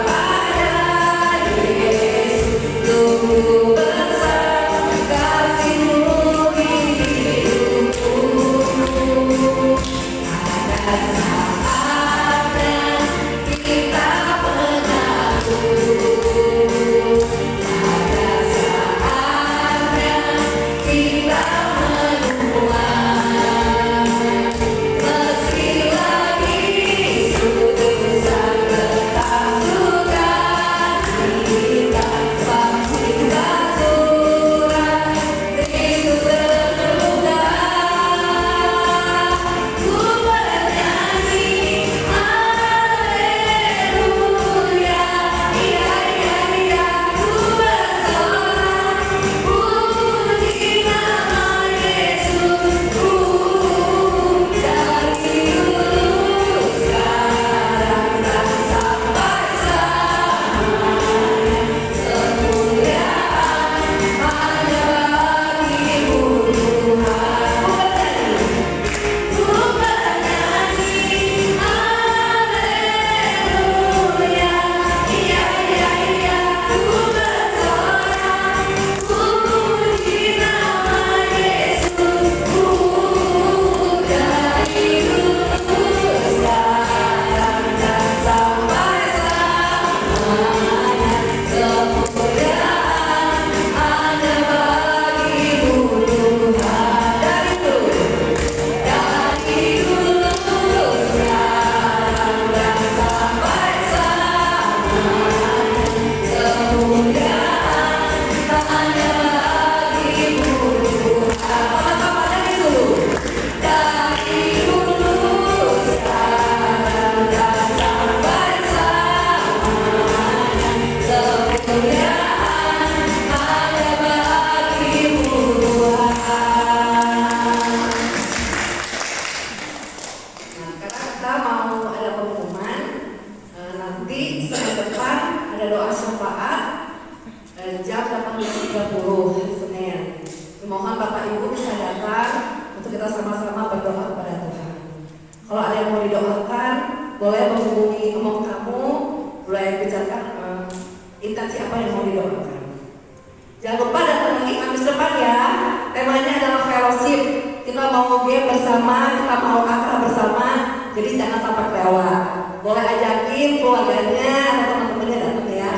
mau game bersama, kita mau akrab bersama, jadi jangan sampai kelewat. Boleh ajakin keluarganya atau teman-temannya datang ya.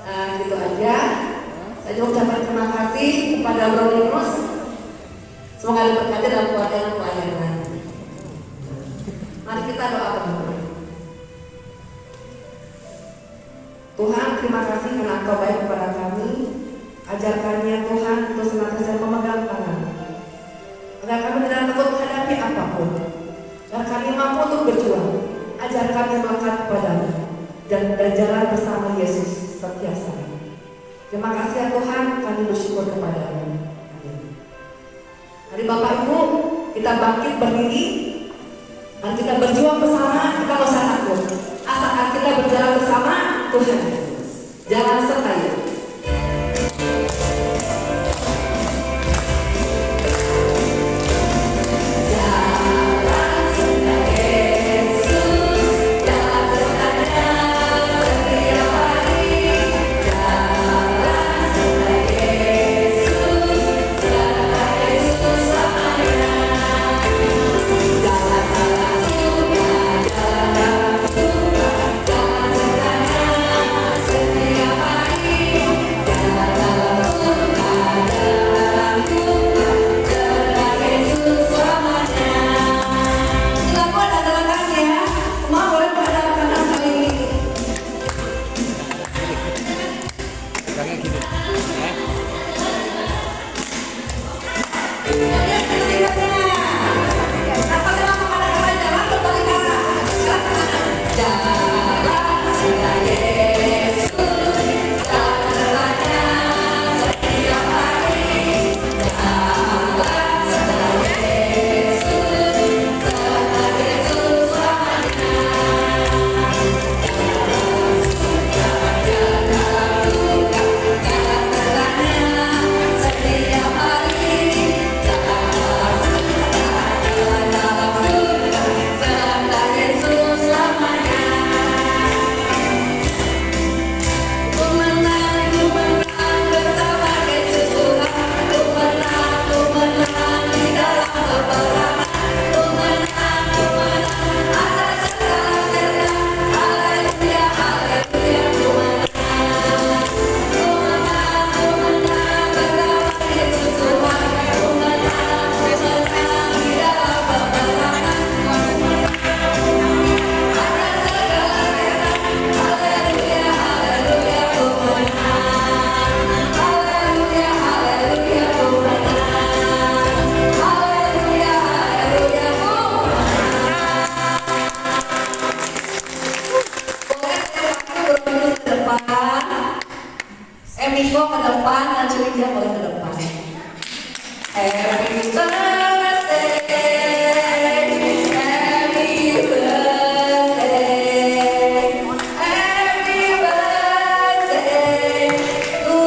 Nah, gitu aja. Saya juga ucapkan terima kasih kepada Bro Linus. Semoga diberkati dalam keluarga dan pelayanan. Mari kita doa bersama. Tuhan, terima kasih karena Engkau baik kepada kami. Ajarkannya Tuhan untuk senantiasa memegang tangan, agar kami tidak takut menghadapi apapun, agar kami mampu untuk berjuang. Ajar kami melekat kepadamu dan jalan bersama Yesus setiap saat. Terima kasih ya Tuhan, kami bersyukur kepadamu. Amin. Mari Bapak Ibu, kita bangkit berdiri. Mari kita berjuang bersama, kita gak usah takut. Saat kita berjalan bersama Tuhan Yesus, jalan serta Yesus. Miko ke depan dan Cilia boleh ke depan. Happy birthday, happy birthday, happy birthday to you. Happy birthday to you.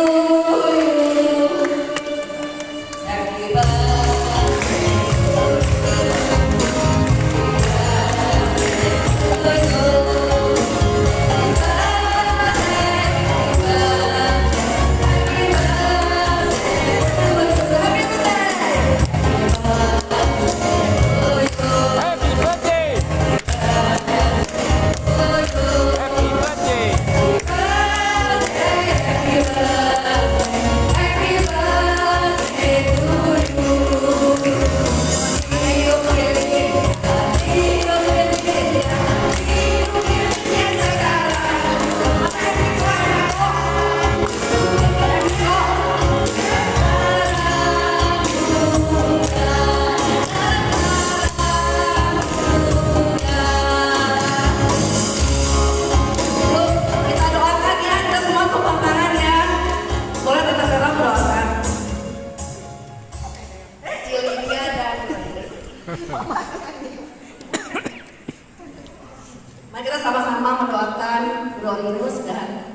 Mari kita sama-sama mendoakan Bro Linus dan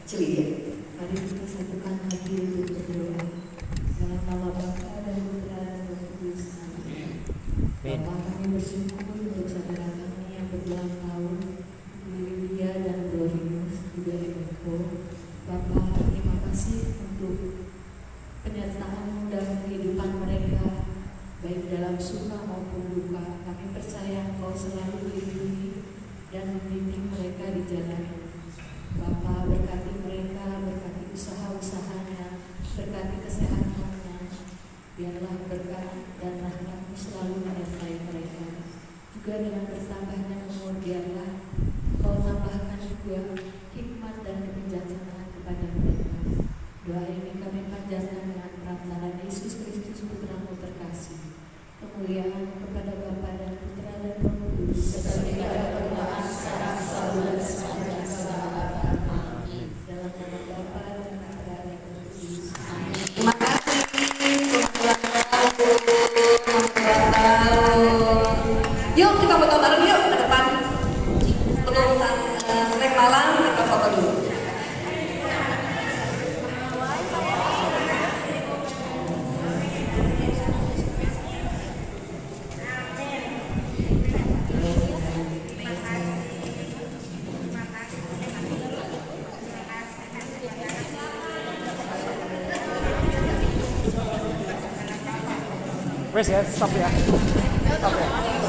Cilia. Mari kita satukan hati untuk berdoa. Dalam nama Bapa dan Putra dan Roh Kudus. Amin. Bapa, kami bersyukur untuk saudara kami yang berulang tahun, Lilia dan Bro Linus juga Miko. Bapa, terima kasih untuk penyertaan dalam kehidupan mereka. baik dalam suka maupun duka. Kami percaya Engkau selalu melindungi dan membimbing mereka di jalan. Bapa, berkati mereka, berkati usaha-usahanya, berkati kesehatannya. Biarlah berkat dan rahmat-Mu selalu menyertai mereka. Juga dengan bertambahnya umur, biarlah Engkau tambahkan juga hikmat dan kebijaksanaan kepada mereka. Doa ini kami panjatkan dengan perantaraan Yesus Kristus Putra-Mu terkasih. Kemuliaan kepada Bapa dan Putra dan Roh Kudus, seperti pada permulaan, sekarang, selalu dan sepanjang segala abad. Amin. Dalam nama Bapa dan Putra dan Roh Kudus. Amin. Terima kasih. Selamat tahun. Yuk kita foto bareng yuk ke depan. Sebelum snack malam kita foto dulu. Wes ya, stop ya. Stop ya.